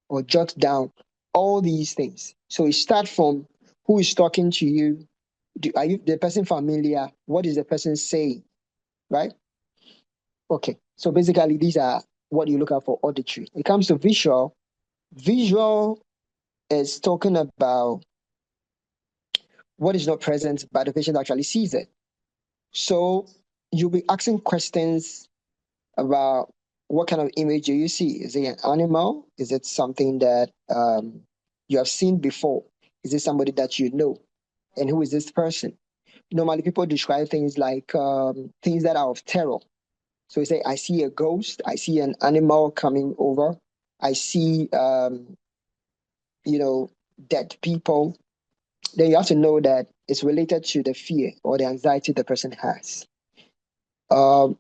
or jot down all these things. So you start from who is talking to you. Are you the person familiar? What is the person saying? Right? Okay. So basically, these are what you look at for auditory. It comes to visual. Visual is talking about what is not present, but the patient actually sees it. So you'll be asking questions about what kind of image do you see? Is it an animal? Is it something that you have seen before? Is it somebody that you know? And who is this person? Normally, people describe things like things that are of terror. So you say, I see a ghost. I see an animal coming over. I see, dead people. Then you have to know that it's related to the fear or the anxiety the person has. Um,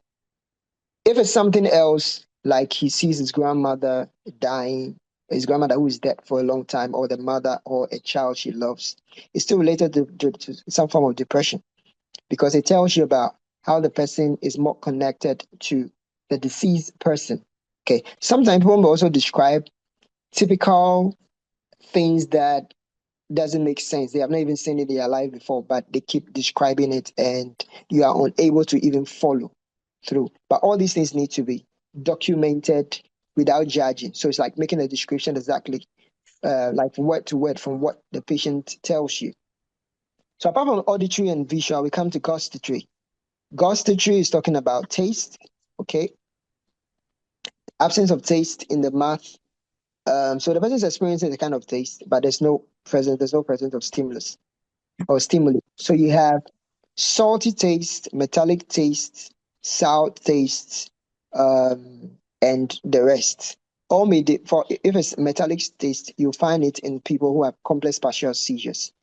If it's something else, like he sees his grandmother dying, his grandmother who is dead for a long time, or the mother or a child she loves, it's still related to some form of depression because it tells you about how the person is more connected to the deceased person. Okay. Sometimes people will also describe typical things that doesn't make sense. They have not even seen it in their life before, but they keep describing it and you are unable to even follow through. But all these things need to be documented without judging. So it's like making a description exactly like word to word from what the patient tells you. So apart from auditory and visual, we come to gustatory. Gustatory is talking about taste, okay? Absence of taste in the mouth. So the person is experiencing a kind of taste, but there's no presence of stimulus or stimuli. So you have salty taste, metallic taste, sour taste, and the rest. All if it's metallic taste, you'll find it in people who have complex partial seizures.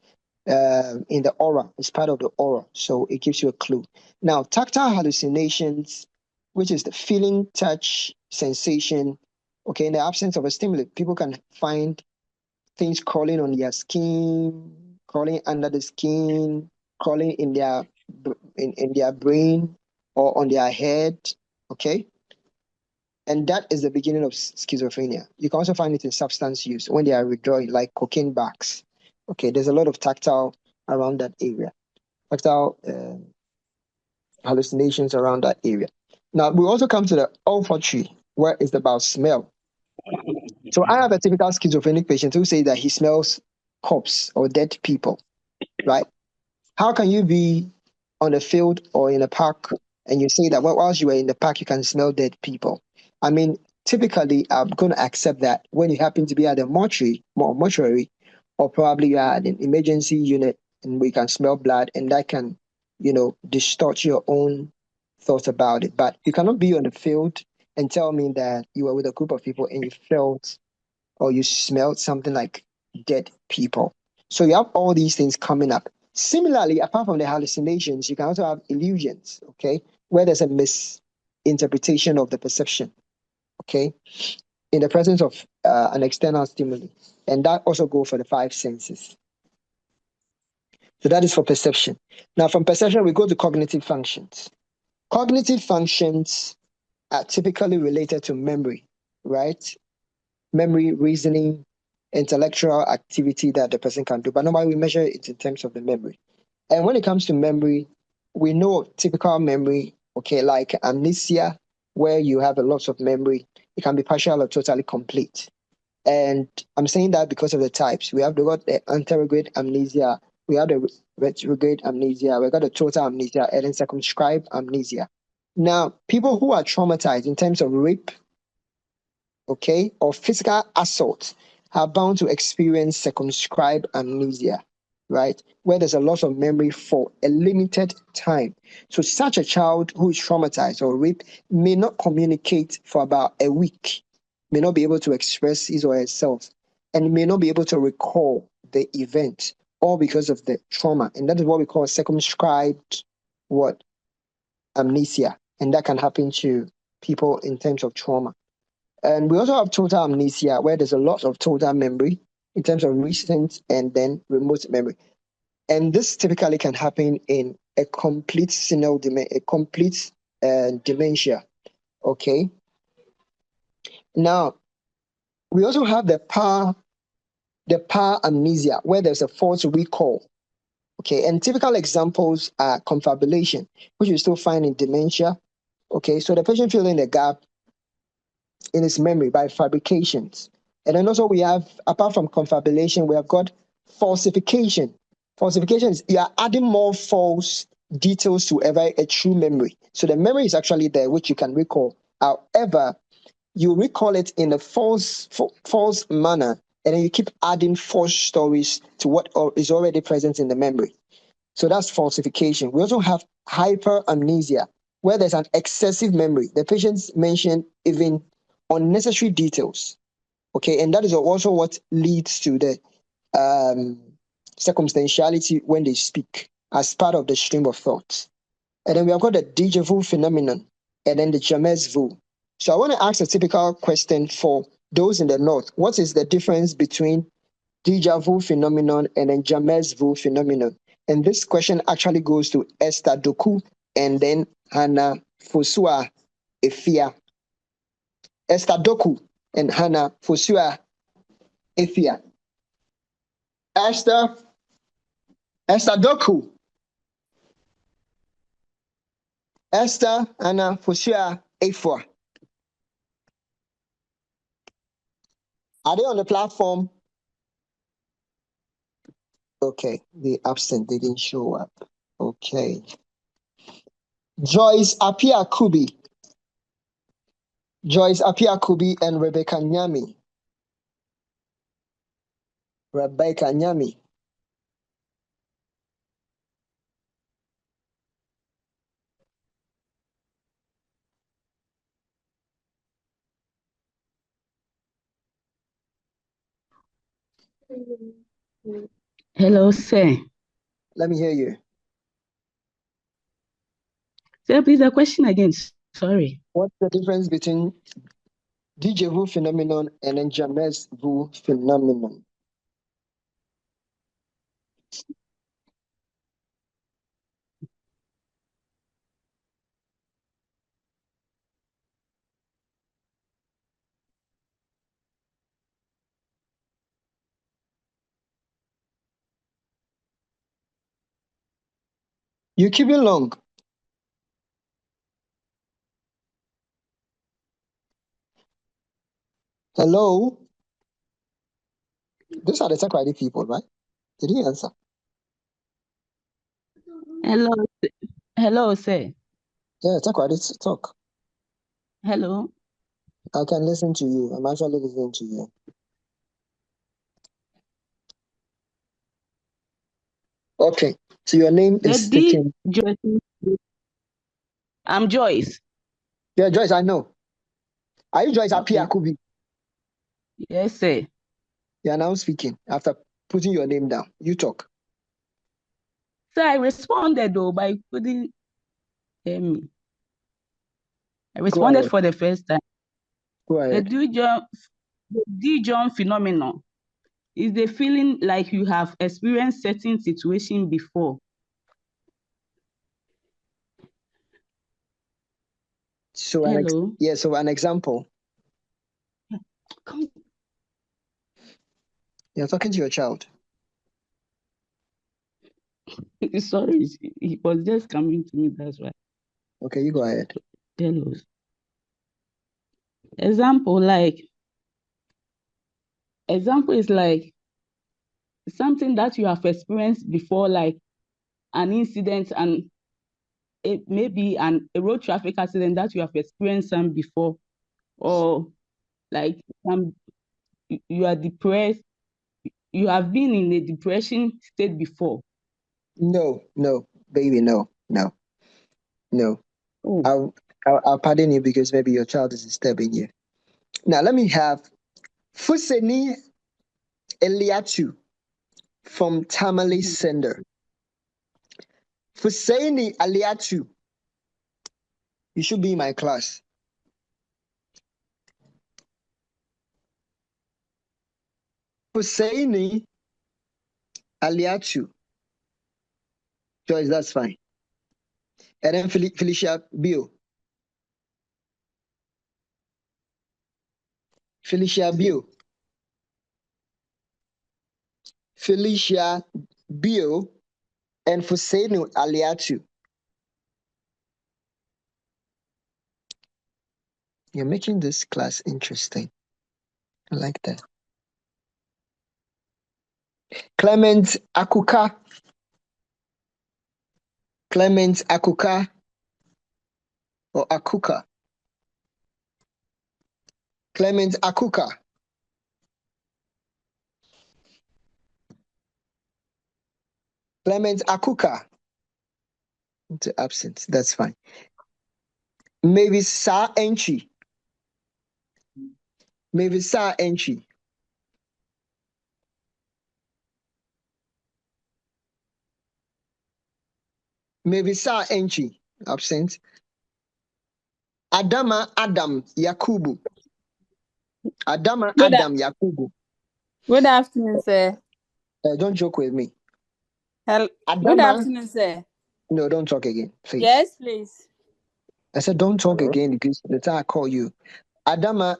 In the aura, it's part of the aura, so it gives you a clue. Now, tactile hallucinations, which is the feeling, touch, sensation. Okay, in the absence of a stimulus, people can find things crawling on their skin, crawling under the skin, crawling in their brain or on their head. Okay, and that is the beginning of schizophrenia. You can also find it in substance use when they are withdrawing, like cocaine bags. Okay, there's a lot of tactile around that area, tactile hallucinations around that area. Now we also come to the olfactory, where it's about smell. So I have a typical schizophrenic patient who says that he smells corpse or dead people, right? How can you be on a field or in a park and you say that whilst you were in the park, you can smell dead people? I mean, typically, I'm going to accept that when you happen to be at a mortuary, or probably you are at an emergency unit and we can smell blood and that can, distort your own thoughts about it. But you cannot be on the field and tell me that you were with a group of people and you felt or you smelled something like dead people. So you have all these things coming up. Similarly, apart from the hallucinations, you can also have illusions, okay, where there's a misinterpretation of the perception, okay, in the presence of an external stimuli. And that also goes for the five senses. So that is for perception. Now, from perception, we go to cognitive functions. Cognitive functions are typically related to memory, right? Memory, reasoning, intellectual activity that the person can do. But normally we measure it in terms of the memory. And when it comes to memory, we know typical memory, okay, like amnesia, where you have a lot of memory. It can be partial or totally complete. And I'm saying that because of the types. We have the anterograde amnesia, we have the retrograde amnesia, we got the total amnesia, and then circumscribed amnesia. Now, people who are traumatized in terms of rape, okay, or physical assault are bound to experience circumscribed amnesia, right? Where there's a loss of memory for a limited time. So such a child who is traumatized or raped may not communicate for about a week, may not be able to express his or herself, and may not be able to recall the event, all because of the trauma. And that is what we call circumscribed amnesia. And that can happen to people in terms of trauma. And we also have total amnesia, where there's a lot of total memory in terms of recent and then remote memory. And this typically can happen in a complete senile dementia, a complete dementia. Okay. Now, we also have the amnesia, where there's a false recall. Okay, and typical examples are confabulation, which you still find in dementia. Okay, so the patient filling the gap in his memory by fabrications. And then also we have, apart from confabulation, we have got falsification. Falsification is you are adding more false details to a true memory. So the memory is actually there, which you can recall. However, you recall it in a false manner, and then you keep adding false stories to what is already present in the memory. So that's falsification. We also have hyperamnesia, where there's an excessive memory. The patients mention even unnecessary details. Okay, and that is also what leads to the circumstantiality when they speak as part of the stream of thoughts. And then we have got the déjà vu phenomenon, and then the jamais vu. So I want to ask a typical question for those in the north. What is the difference between déjà vu phenomenon and then jamais vu phenomenon? And this question actually goes to Esther Doku and then Hannah Fosua Efia. Esther Doku and Hannah Fosua Efia. Esther Doku. Esther Hannah Fosua Efia. Are they on the platform? Okay, they absent. They didn't show up. Okay. Joyce Apia Kubi. Joyce Apia Kubi and Rebecca Nyami. Rebecca Nyami. Hello, sir. Let me hear you. Sir, please, the question again. Sorry. What's the difference between déjà vu phenomenon and then jamais vu phenomenon? You keep it long. Hello? These are the Takrady people, right? Did he answer? Hello. Hello, sir. Yeah, Takrady, talk. Hello. I can listen to you. I'm actually listening to you. Okay. So your name is speaking. I'm Joyce. Yeah, Joyce, I know. Are you Joyce Apia Kubi? Yes, sir. You are now speaking after putting your name down. You talk. So I responded though, but I couldn't hear me. I responded for the first time. Go ahead. The Dijon phenomenon is the feeling like you have experienced certain situation before. So hello. So an example. You're talking to your child. Sorry, he was just coming to me, that's why. Okay, you go ahead. Hello. Example is like something that you have experienced before, like an incident, and it may be a road traffic accident that you have experienced some before, or like you are depressed, you have been in a depression state before. No, baby, no. Oh. I'll pardon you because maybe your child is disturbing you. Now let me have Fuseni Eliatu from Tamale Sender. Fuseni Eliatu, you should be in my class. Fuseni Eliatu. Joyce, that's fine. And then Felicia Bill. Felicia Bio. Felicia Bio and Fusenu Aliatu. You're making this class interesting. I like that. Clement Akuka. Clement Akuka or Akuka. Clement Akuka. Clement Akuka. Into absent. That's fine. Maybe Sa Enchi. Maybe Sa Enchi. Maybe Sa Enchi. Absent. Adama Adam Yakubu. Adama Adam Yakubu. Good afternoon, sir. Don't joke with me. Good Adama. afternoon, sir. No, don't talk again, please. Yes, please. I said don't talk again because the time I call you. Adama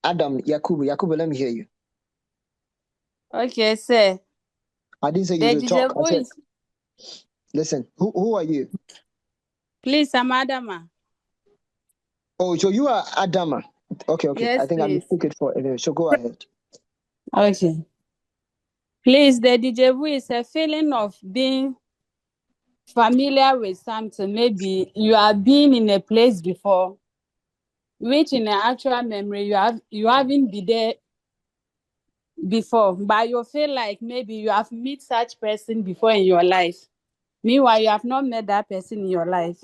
Adam Yakubu. Yakubu, let me hear you. Okay, sir. I didn't say you will talk. I said, listen, who are you? Please, I'm Adama. Oh, so you are Adama. Okay. Yes, I think I mistook it for anyway. So go ahead. Okay. Please, the deja vu is a feeling of being familiar with something. Maybe you have been in a place before, which in the actual memory you haven't been there before, but you feel like maybe you have met such person before in your life. Meanwhile, you have not met that person in your life.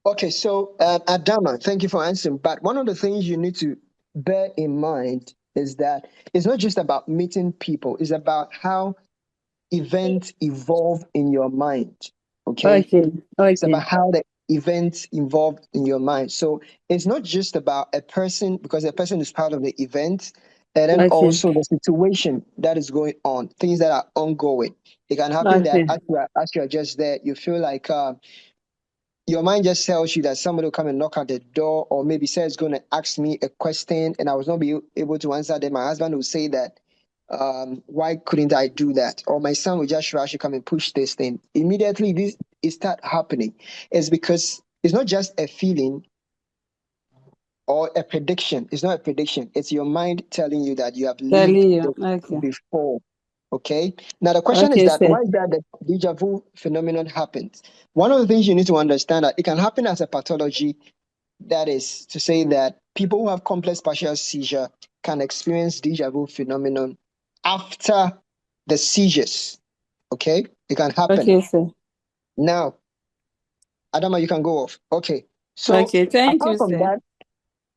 Okay, so Adama, thank you for answering. But one of the things you need to bear in mind is that it's not just about meeting people, it's about how events evolve in your mind. Okay. It's about how the events evolve in your mind. So it's not just about a person, because a person is part of the event, and then also the situation that is going on, things that are ongoing. It can happen that as you are just there, you feel like your mind just tells you that somebody will come and knock at the door, or maybe say it's going to ask me a question and I was not be able to answer them. My husband will say that, why couldn't I do that? Or my son will just rush to come and push this thing. Immediately this it start happening. It's because it's not just a feeling or a prediction. It's not a prediction. It's your mind telling you that you have lived this before. Okay. Now the question is that why is that the deja vu phenomenon happens? One of the things you need to understand that it can happen as a pathology. That is to say that people who have complex partial seizure can experience deja vu phenomenon after the seizures. Okay, it can happen. Okay, sir. Now, Adama, you can go off. Okay. So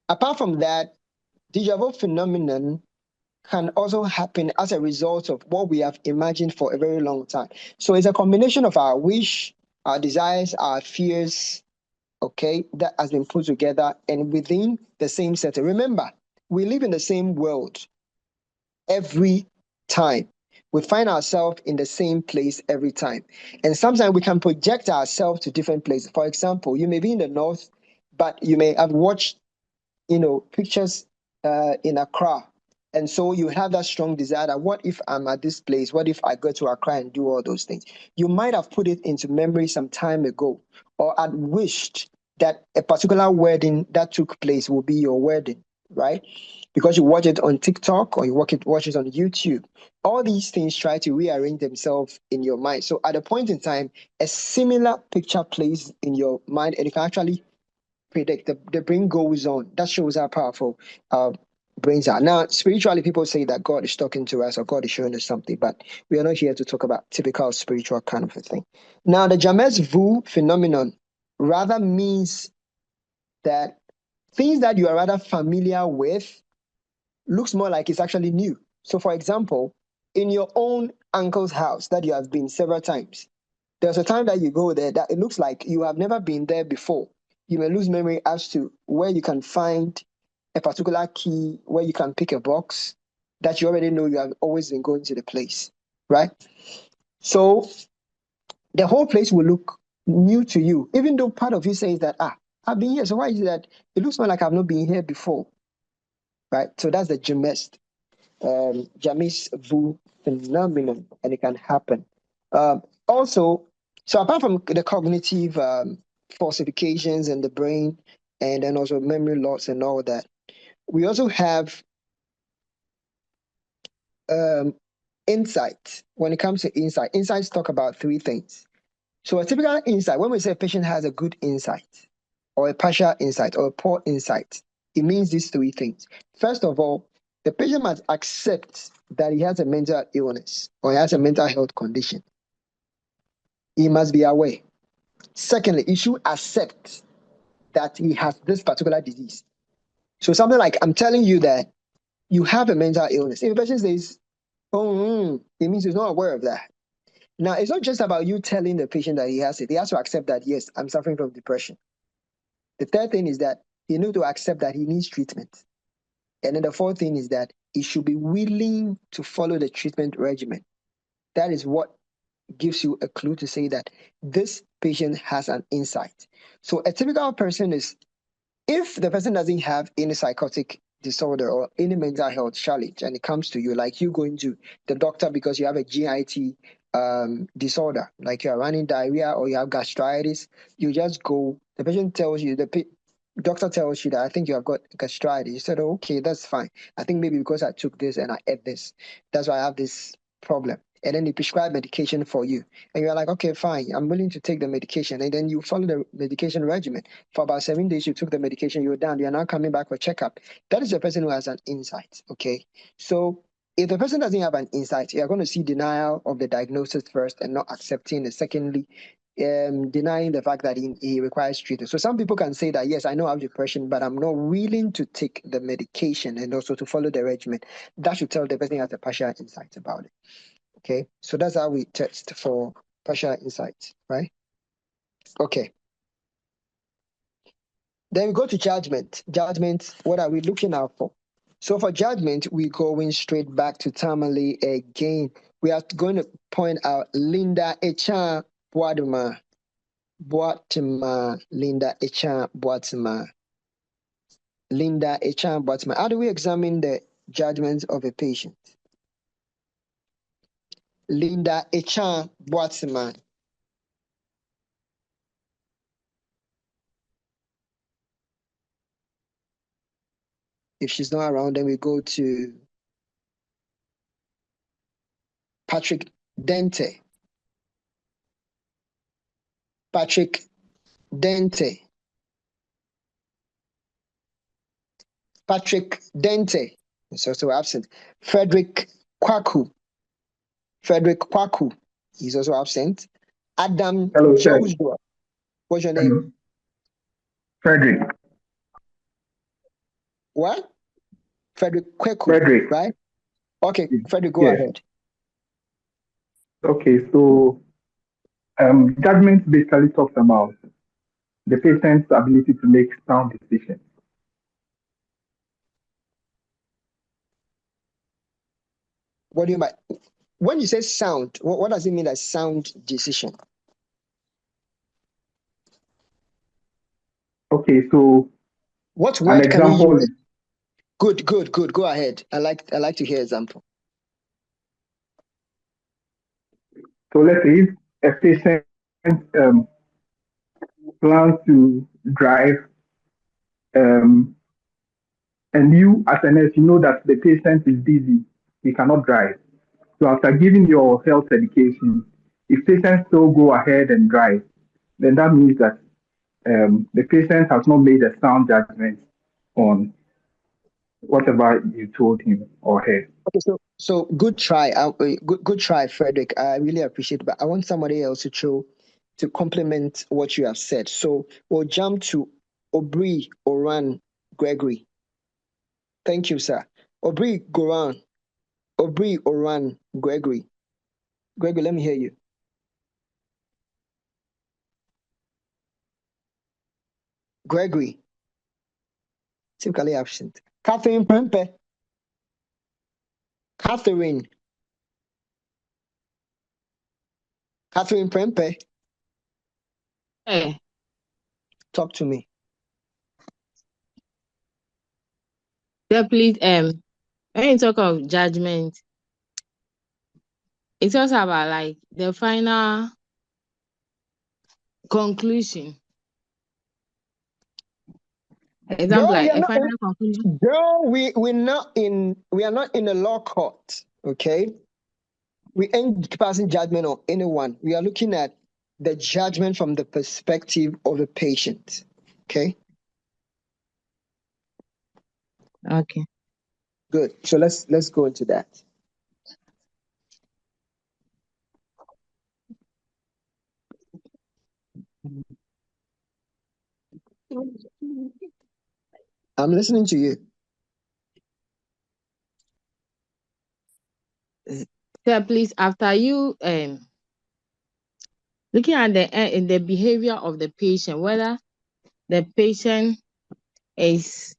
apart from that, deja vu phenomenon can also happen as a result of what we have imagined for a very long time. So it's a combination of our wish, our desires, our fears, okay, that has been put together and within the same setting. Remember, we live in the same world every time. We find ourselves in the same place every time. And sometimes we can project ourselves to different places. For example, you may be in the north, but you may have watched, pictures in Accra. And so you have that strong desire that what if I'm at this place? What if I go to Accra and do all those things? You might have put it into memory some time ago, or had wished that a particular wedding that took place will be your wedding, right? Because you watch it on TikTok or you watch it on YouTube. All these things try to rearrange themselves in your mind. So at a point in time, a similar picture plays in your mind, and you can actually predict. The brain goes on. That shows how powerful brains are. Now, spiritually, people say that God is talking to us or God is showing us something, but we are not here to talk about typical spiritual kind of a thing. Now, the James Vu phenomenon rather means that things that you are rather familiar with looks more like it's actually new. So, for example, in your own uncle's house that you have been several times, there's a time that you go there that it looks like you have never been there before. You may lose memory as to where you can find a particular key, where you can pick a box that you already know you have always been going to the place, right? So the whole place will look new to you, even though part of you says that, I've been here. So why is it that it looks more like I've not been here before, right? So that's the Jamis-Vu phenomenon, and it can happen. Also, so apart from the cognitive falsifications in the brain, and then also memory loss and all that, we also have insight. When it comes to insight, insights talk about three things. So a typical insight, when we say a patient has a good insight, or a partial insight, or a poor insight, it means these three things. First of all, the patient must accept that he has a mental illness or he has a mental health condition. He must be aware. Secondly, he should accept that he has this particular disease. So something like, I'm telling you that you have a mental illness. If a patient says, it means he's not aware of that. Now, it's not just about you telling the patient that he has it. He has to accept that, yes, I'm suffering from depression. The third thing is that he needs to accept that he needs treatment. And then the fourth thing is that he should be willing to follow the treatment regimen. That is what gives you a clue to say that this patient has an insight. So a typical person is, if the person doesn't have any psychotic disorder or any mental health challenge, and it comes to you, like you going to the doctor because you have a GIT disorder, like you're running diarrhea or you have gastritis, you just go, the patient tells you, doctor tells you that I think you have got gastritis. You said, okay, that's fine. I think maybe because I took this and I ate this, that's why I have this problem. And then they prescribe medication for you. And you're like, okay, fine, I'm willing to take the medication. And then you follow the medication regimen. For about 7 days, you took the medication, you're done. You're now coming back for checkup. That is a person who has an insight, okay? So if the person doesn't have an insight, you're going to see denial of the diagnosis first and not accepting it. Secondly, denying the fact that he requires treatment. So some people can say that, yes, I know I have depression, but I'm not willing to take the medication and also to follow the regimen. That should tell the person has a partial insight about it. Okay, so that's how we test for partial insight, right? Okay. Then we go to judgment. Judgment, what are we looking out for? So for judgment, we're going straight back to Tamale again. We are going to point out Linda Echan Boaduma. Linda Echan Boaduma. Linda Echan Boaduma. How do we examine the judgment of a patient? Linda Echan Boaduma. If she's not around, then we go to Patrick Dente. Patrick Dente. Patrick Dente is also absent. Frederick Kwaku. Frederick Kwaku is also absent. Adam Hello, sir. Joshua. What's your name? Frederick. What? Frederick Kwaku. Frederick. Right? Okay, Frederick, go ahead. Okay, so judgment basically talks about the patient's ability to make sound decisions. What do you mean? When you say sound, what does it mean as sound decision? Okay, so what an word can you example use? Good. Go ahead. I like to hear example. So let's say if a patient plans to drive, and you as a nurse, you know that the patient is busy, he cannot drive. So after giving your health education, if patients still go ahead and drive, then that means that the patient has not made a sound judgment on whatever you told him or her. Okay, so good try. Good try, Frederick. I really appreciate it, but I want somebody else to complement what you have said. So we'll jump to Obri Oran Gregory. Thank you, sir. Obri Oran Gregory. Gregory, let me hear you. Gregory. Typically absent. Catherine Prempe. Catherine Prempe. Hey. Talk to me. So please, when you talk of judgment, it's also about like the final conclusion. Example, Girl, like you're a not. final conclusion. Girl, we are not in a law court. Okay, we ain't passing judgment on anyone. We are looking at the judgment from the perspective of the patient. Okay. Okay. Good. So let's go into that. I'm listening to you. So please, after you looking at the behavior of the patient, whether the patient is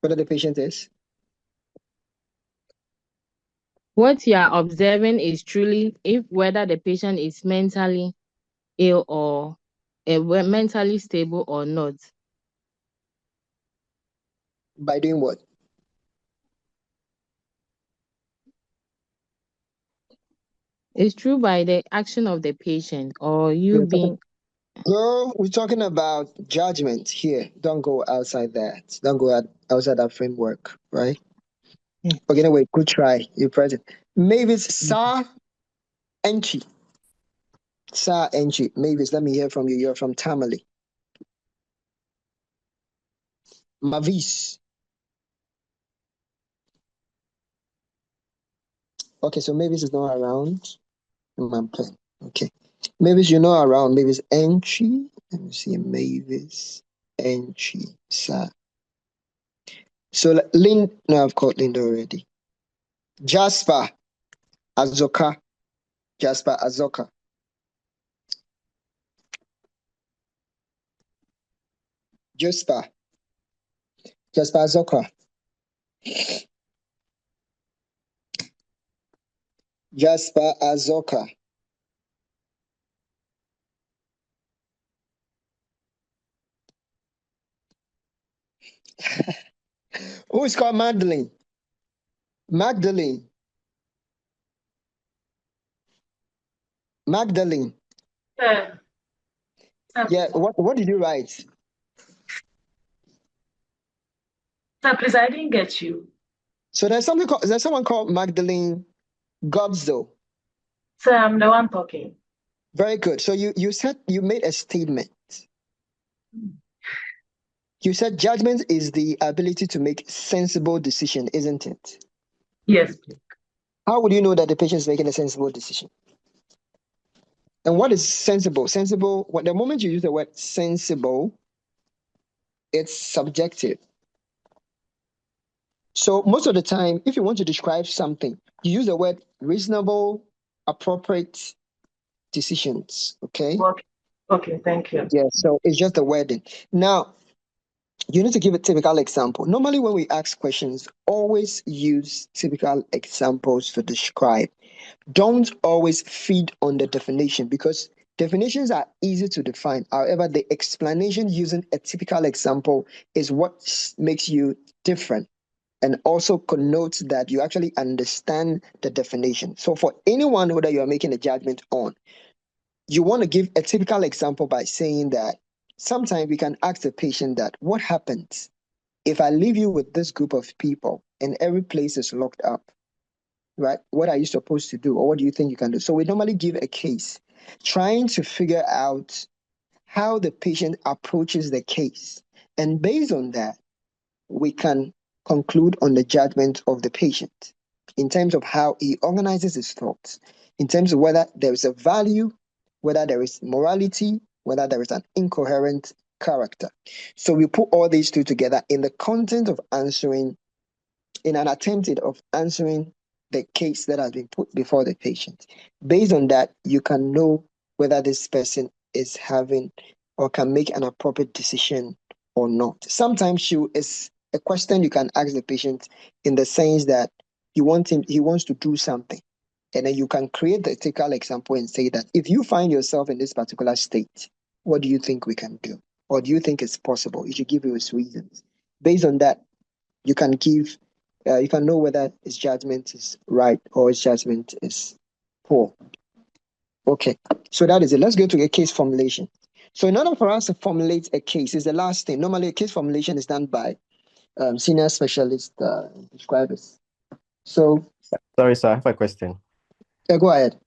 Whether the patient is. what you are observing is truly if whether the patient is mentally ill or mentally stable or not. By doing what? It's true by the action of the patient or you being. Girl, we're talking about judgment here. Don't go outside that. Don't go outside that framework, right? Okay, anyway, good try. You're present. Mavis, Sa Enchi. Sa Enchi. Mavis, let me hear from you. You're from Tamale. Mavis. Okay, so Mavis is not around. Okay. Mavis, you're not around. Mavis Enchi. Let me see. Mavis Enchi. Sa. So Lynn, no, I've called Linda already. Jasper Azoka. Jasper Azoka. Jasper Azoka. Jasper Azoka. Who is called Magdalene? Magdalene. Magdalene. Yeah, what did you write? Sir, please, I didn't get you. So there's someone called Magdalene Gobzo. Sir, I'm the one talking. Very good. So you said you made a statement. You said judgment is the ability to make sensible decision, isn't it? Yes, please. How would you know that the patient is making a sensible decision? And what is sensible? Sensible, the moment you use the word sensible, it's subjective. So most of the time, if you want to describe something, you use the word reasonable, appropriate decisions. Okay? Okay, thank you. Yeah, so it's just the wording. Now, you need to give a typical example. Normally, when we ask questions, always use typical examples to describe. Don't always feed on the definition because definitions are easy to define. However, the explanation using a typical example is what makes you different and also connotes that you actually understand the definition. So for anyone who that you are making a judgment on, you want to give a typical example by saying that sometimes we can ask the patient that what happens if I leave you with this group of people and every place is locked up, right? What are you supposed to do or what do you think you can do? So we normally give a case, trying to figure out how the patient approaches the case. And based on that, we can conclude on the judgment of the patient in terms of how he organizes his thoughts, in terms of whether there is a value, whether there is morality, whether there is an incoherent character. So we put all these two together in the content of answering, in an attempt of answering the case that has been put before the patient. Based on that, you can know whether this person is having or can make an appropriate decision or not. Sometimes is a question you can ask the patient in the sense that he wants to do something. And then you can create the typical example and say that if you find yourself in this particular state, what do you think we can do? or do you think it's possible? You should give his reasons. Based on that, you can give, you can know whether his judgment is right or his judgment is poor. Okay, so that is it. Let's go to a case formulation. So in order for us to formulate a case, is the last thing. Normally, a case formulation is done by senior specialist prescribers. So, sorry, sir, I have a question. Go ahead.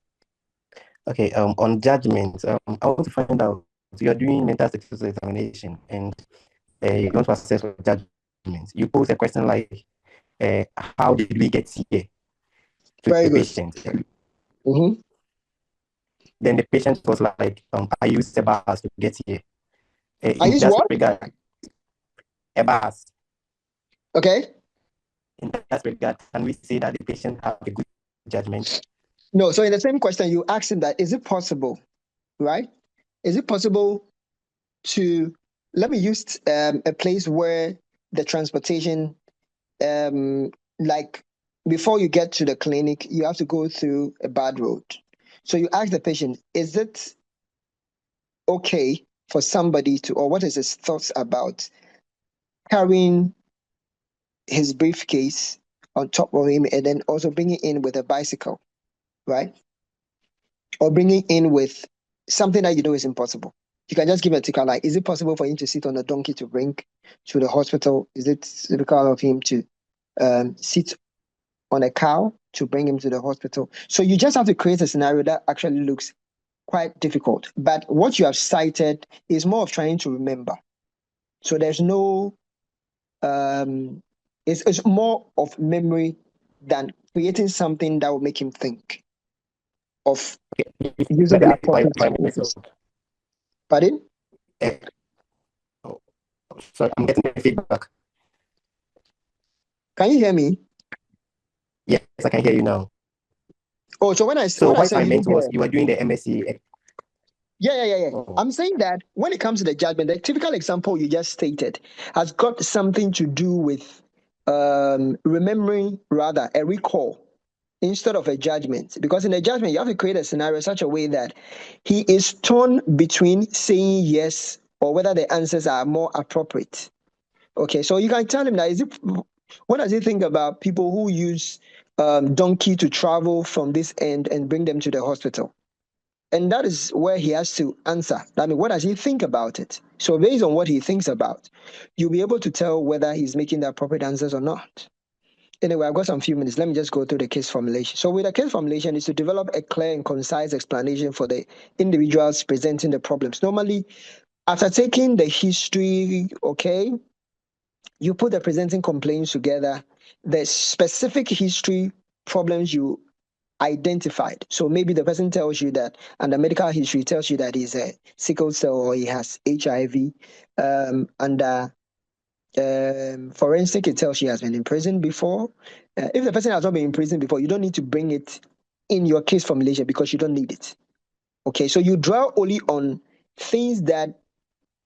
Okay, on judgment, I want to find out, you're doing mental status examination and you want to assess for judgment. You pose a question like, how did we get here? To Very the good. patient. Mm-hmm. Then the patient was like, I used a bus to get here. I use what? Regard, a bus. Okay. In that regard, can we say that the patient has a good judgment? No, so in the same question, you ask him that, is it possible, right? Is it possible to, let me use a place where the transportation, like before you get to the clinic, you have to go through a bad road. So you ask the patient, is it okay for somebody to, or what is his thoughts about carrying his briefcase on top of him and then also bringing in with a bicycle, right? Or bringing in with something that you know is impossible. You can just give a ticker like, is it possible for him to sit on a donkey to bring to the hospital? Is it typical of him to sit on a cow to bring him to the hospital? So you just have to create a scenario that actually looks quite difficult. But what you have cited is more of trying to remember. So there's no, it's more of memory than creating something that will make him think of using the appropriate. Pardon? Sorry, I'm getting the feedback. Can you hear me? Yes, I can hear you now. Oh, so when I what I meant was you were doing the MSc. Yeah. Oh. I'm saying that when it comes to the judgment, the typical example you just stated has got something to do with remembering, rather, a recall instead of a judgment. Because in a judgment, you have to create a scenario in such a way that he is torn between saying yes or whether the answers are more appropriate. Okay, so you can tell him that, what does he think about people who use donkey to travel from this end and bring them to the hospital? And that is where he has to answer. I mean, what does he think about it? So based on what he thinks about, you'll be able to tell whether he's making the appropriate answers or not. Anyway, I've got some few minutes. Let me just go through the case formulation. So with the case formulation is to develop a clear and concise explanation for the individuals presenting the problems. Normally, after taking the history, okay, you put the presenting complaints together, the specific history problems you identified. So maybe the person tells you that, and the medical history tells you that he's a sickle cell or he has HIV. Forensic, it tells you he has been in prison before. If the person has not been in prison before, you don't need to bring it in your case formulation because you don't need it. Okay, so you draw only on things that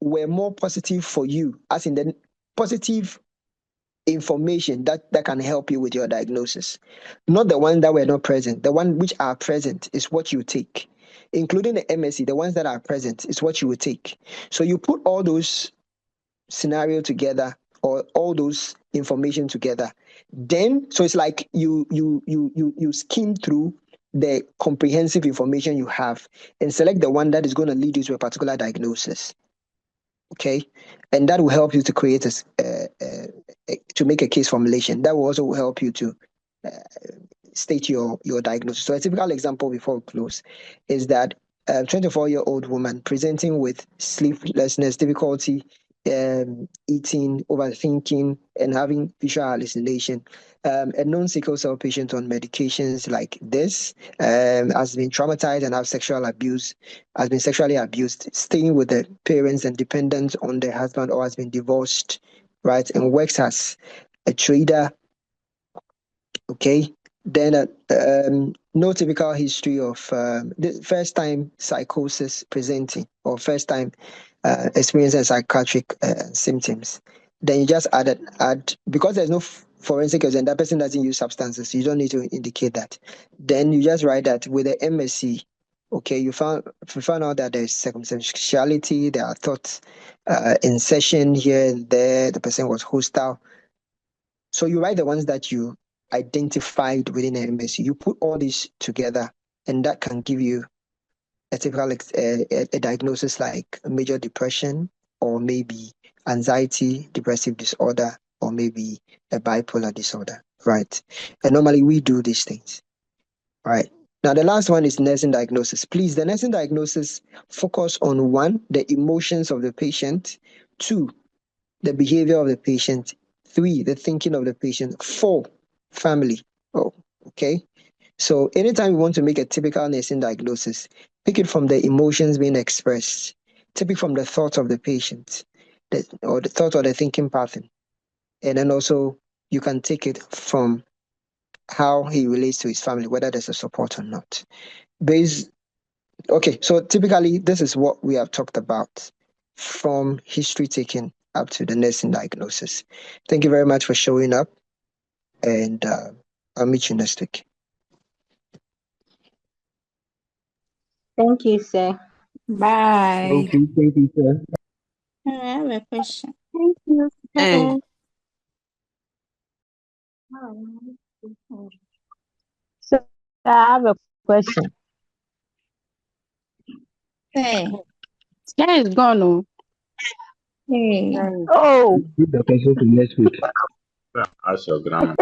were more positive for you, as in the positive information that can help you with your diagnosis, not the ones that were not present. The ones which are present is what you take, including the MSc. The ones that are present is what you will take. So you put all those scenario together or all those information together. Then, so it's like you skim through the comprehensive information you have and select the one that is going to lead you to a particular diagnosis. Okay, and that will help you to create to make a case formulation. That will also help you to state your diagnosis. So a typical example before we close is that a 24-year-old woman presenting with sleeplessness, difficulty eating, overthinking, and having visual hallucination. A known sickle cell patient on medications like this has been traumatized and has been sexually abused, staying with the parents and dependent on their husband, or has been divorced, right, and works as a trader. Okay, then no typical history of the first time psychosis presenting or first time experiencing psychiatric symptoms. Then you just add because there's no forensic evidence, that person doesn't use substances, you don't need to indicate that. Then you just write that with the MSc, Okay, you found out that there's circumstantiality, there are thoughts, insertion here and there, the person was hostile. So you write the ones that you identified within MSc. You put all these together, and that can give you a typical a diagnosis like major depression, or maybe anxiety, depressive disorder, or maybe a bipolar disorder, right? And normally we do these things, right? Now, the last one is nursing diagnosis. Please, the nursing diagnosis focus on 1, the emotions of the patient, 2, the behavior of the patient, 3, the thinking of the patient, 4, family. Oh, okay. So anytime you want to make a typical nursing diagnosis, pick it from the emotions being expressed, take it from the thoughts of the patient, or the thought or the thinking pattern. And then also you can take it from how he relates to his family, whether there's a support or not. Okay, so typically this is what we have talked about from history taking up to the nursing diagnosis. Thank you very much for showing up, and I'll meet you next week. Thank you, sir. Bye. Thank you, sir. I have a question. Thank you. So I have a question. Hey. Sky is gone. Oh. Hey. Oh, Give the question to next week. Ask your grandma.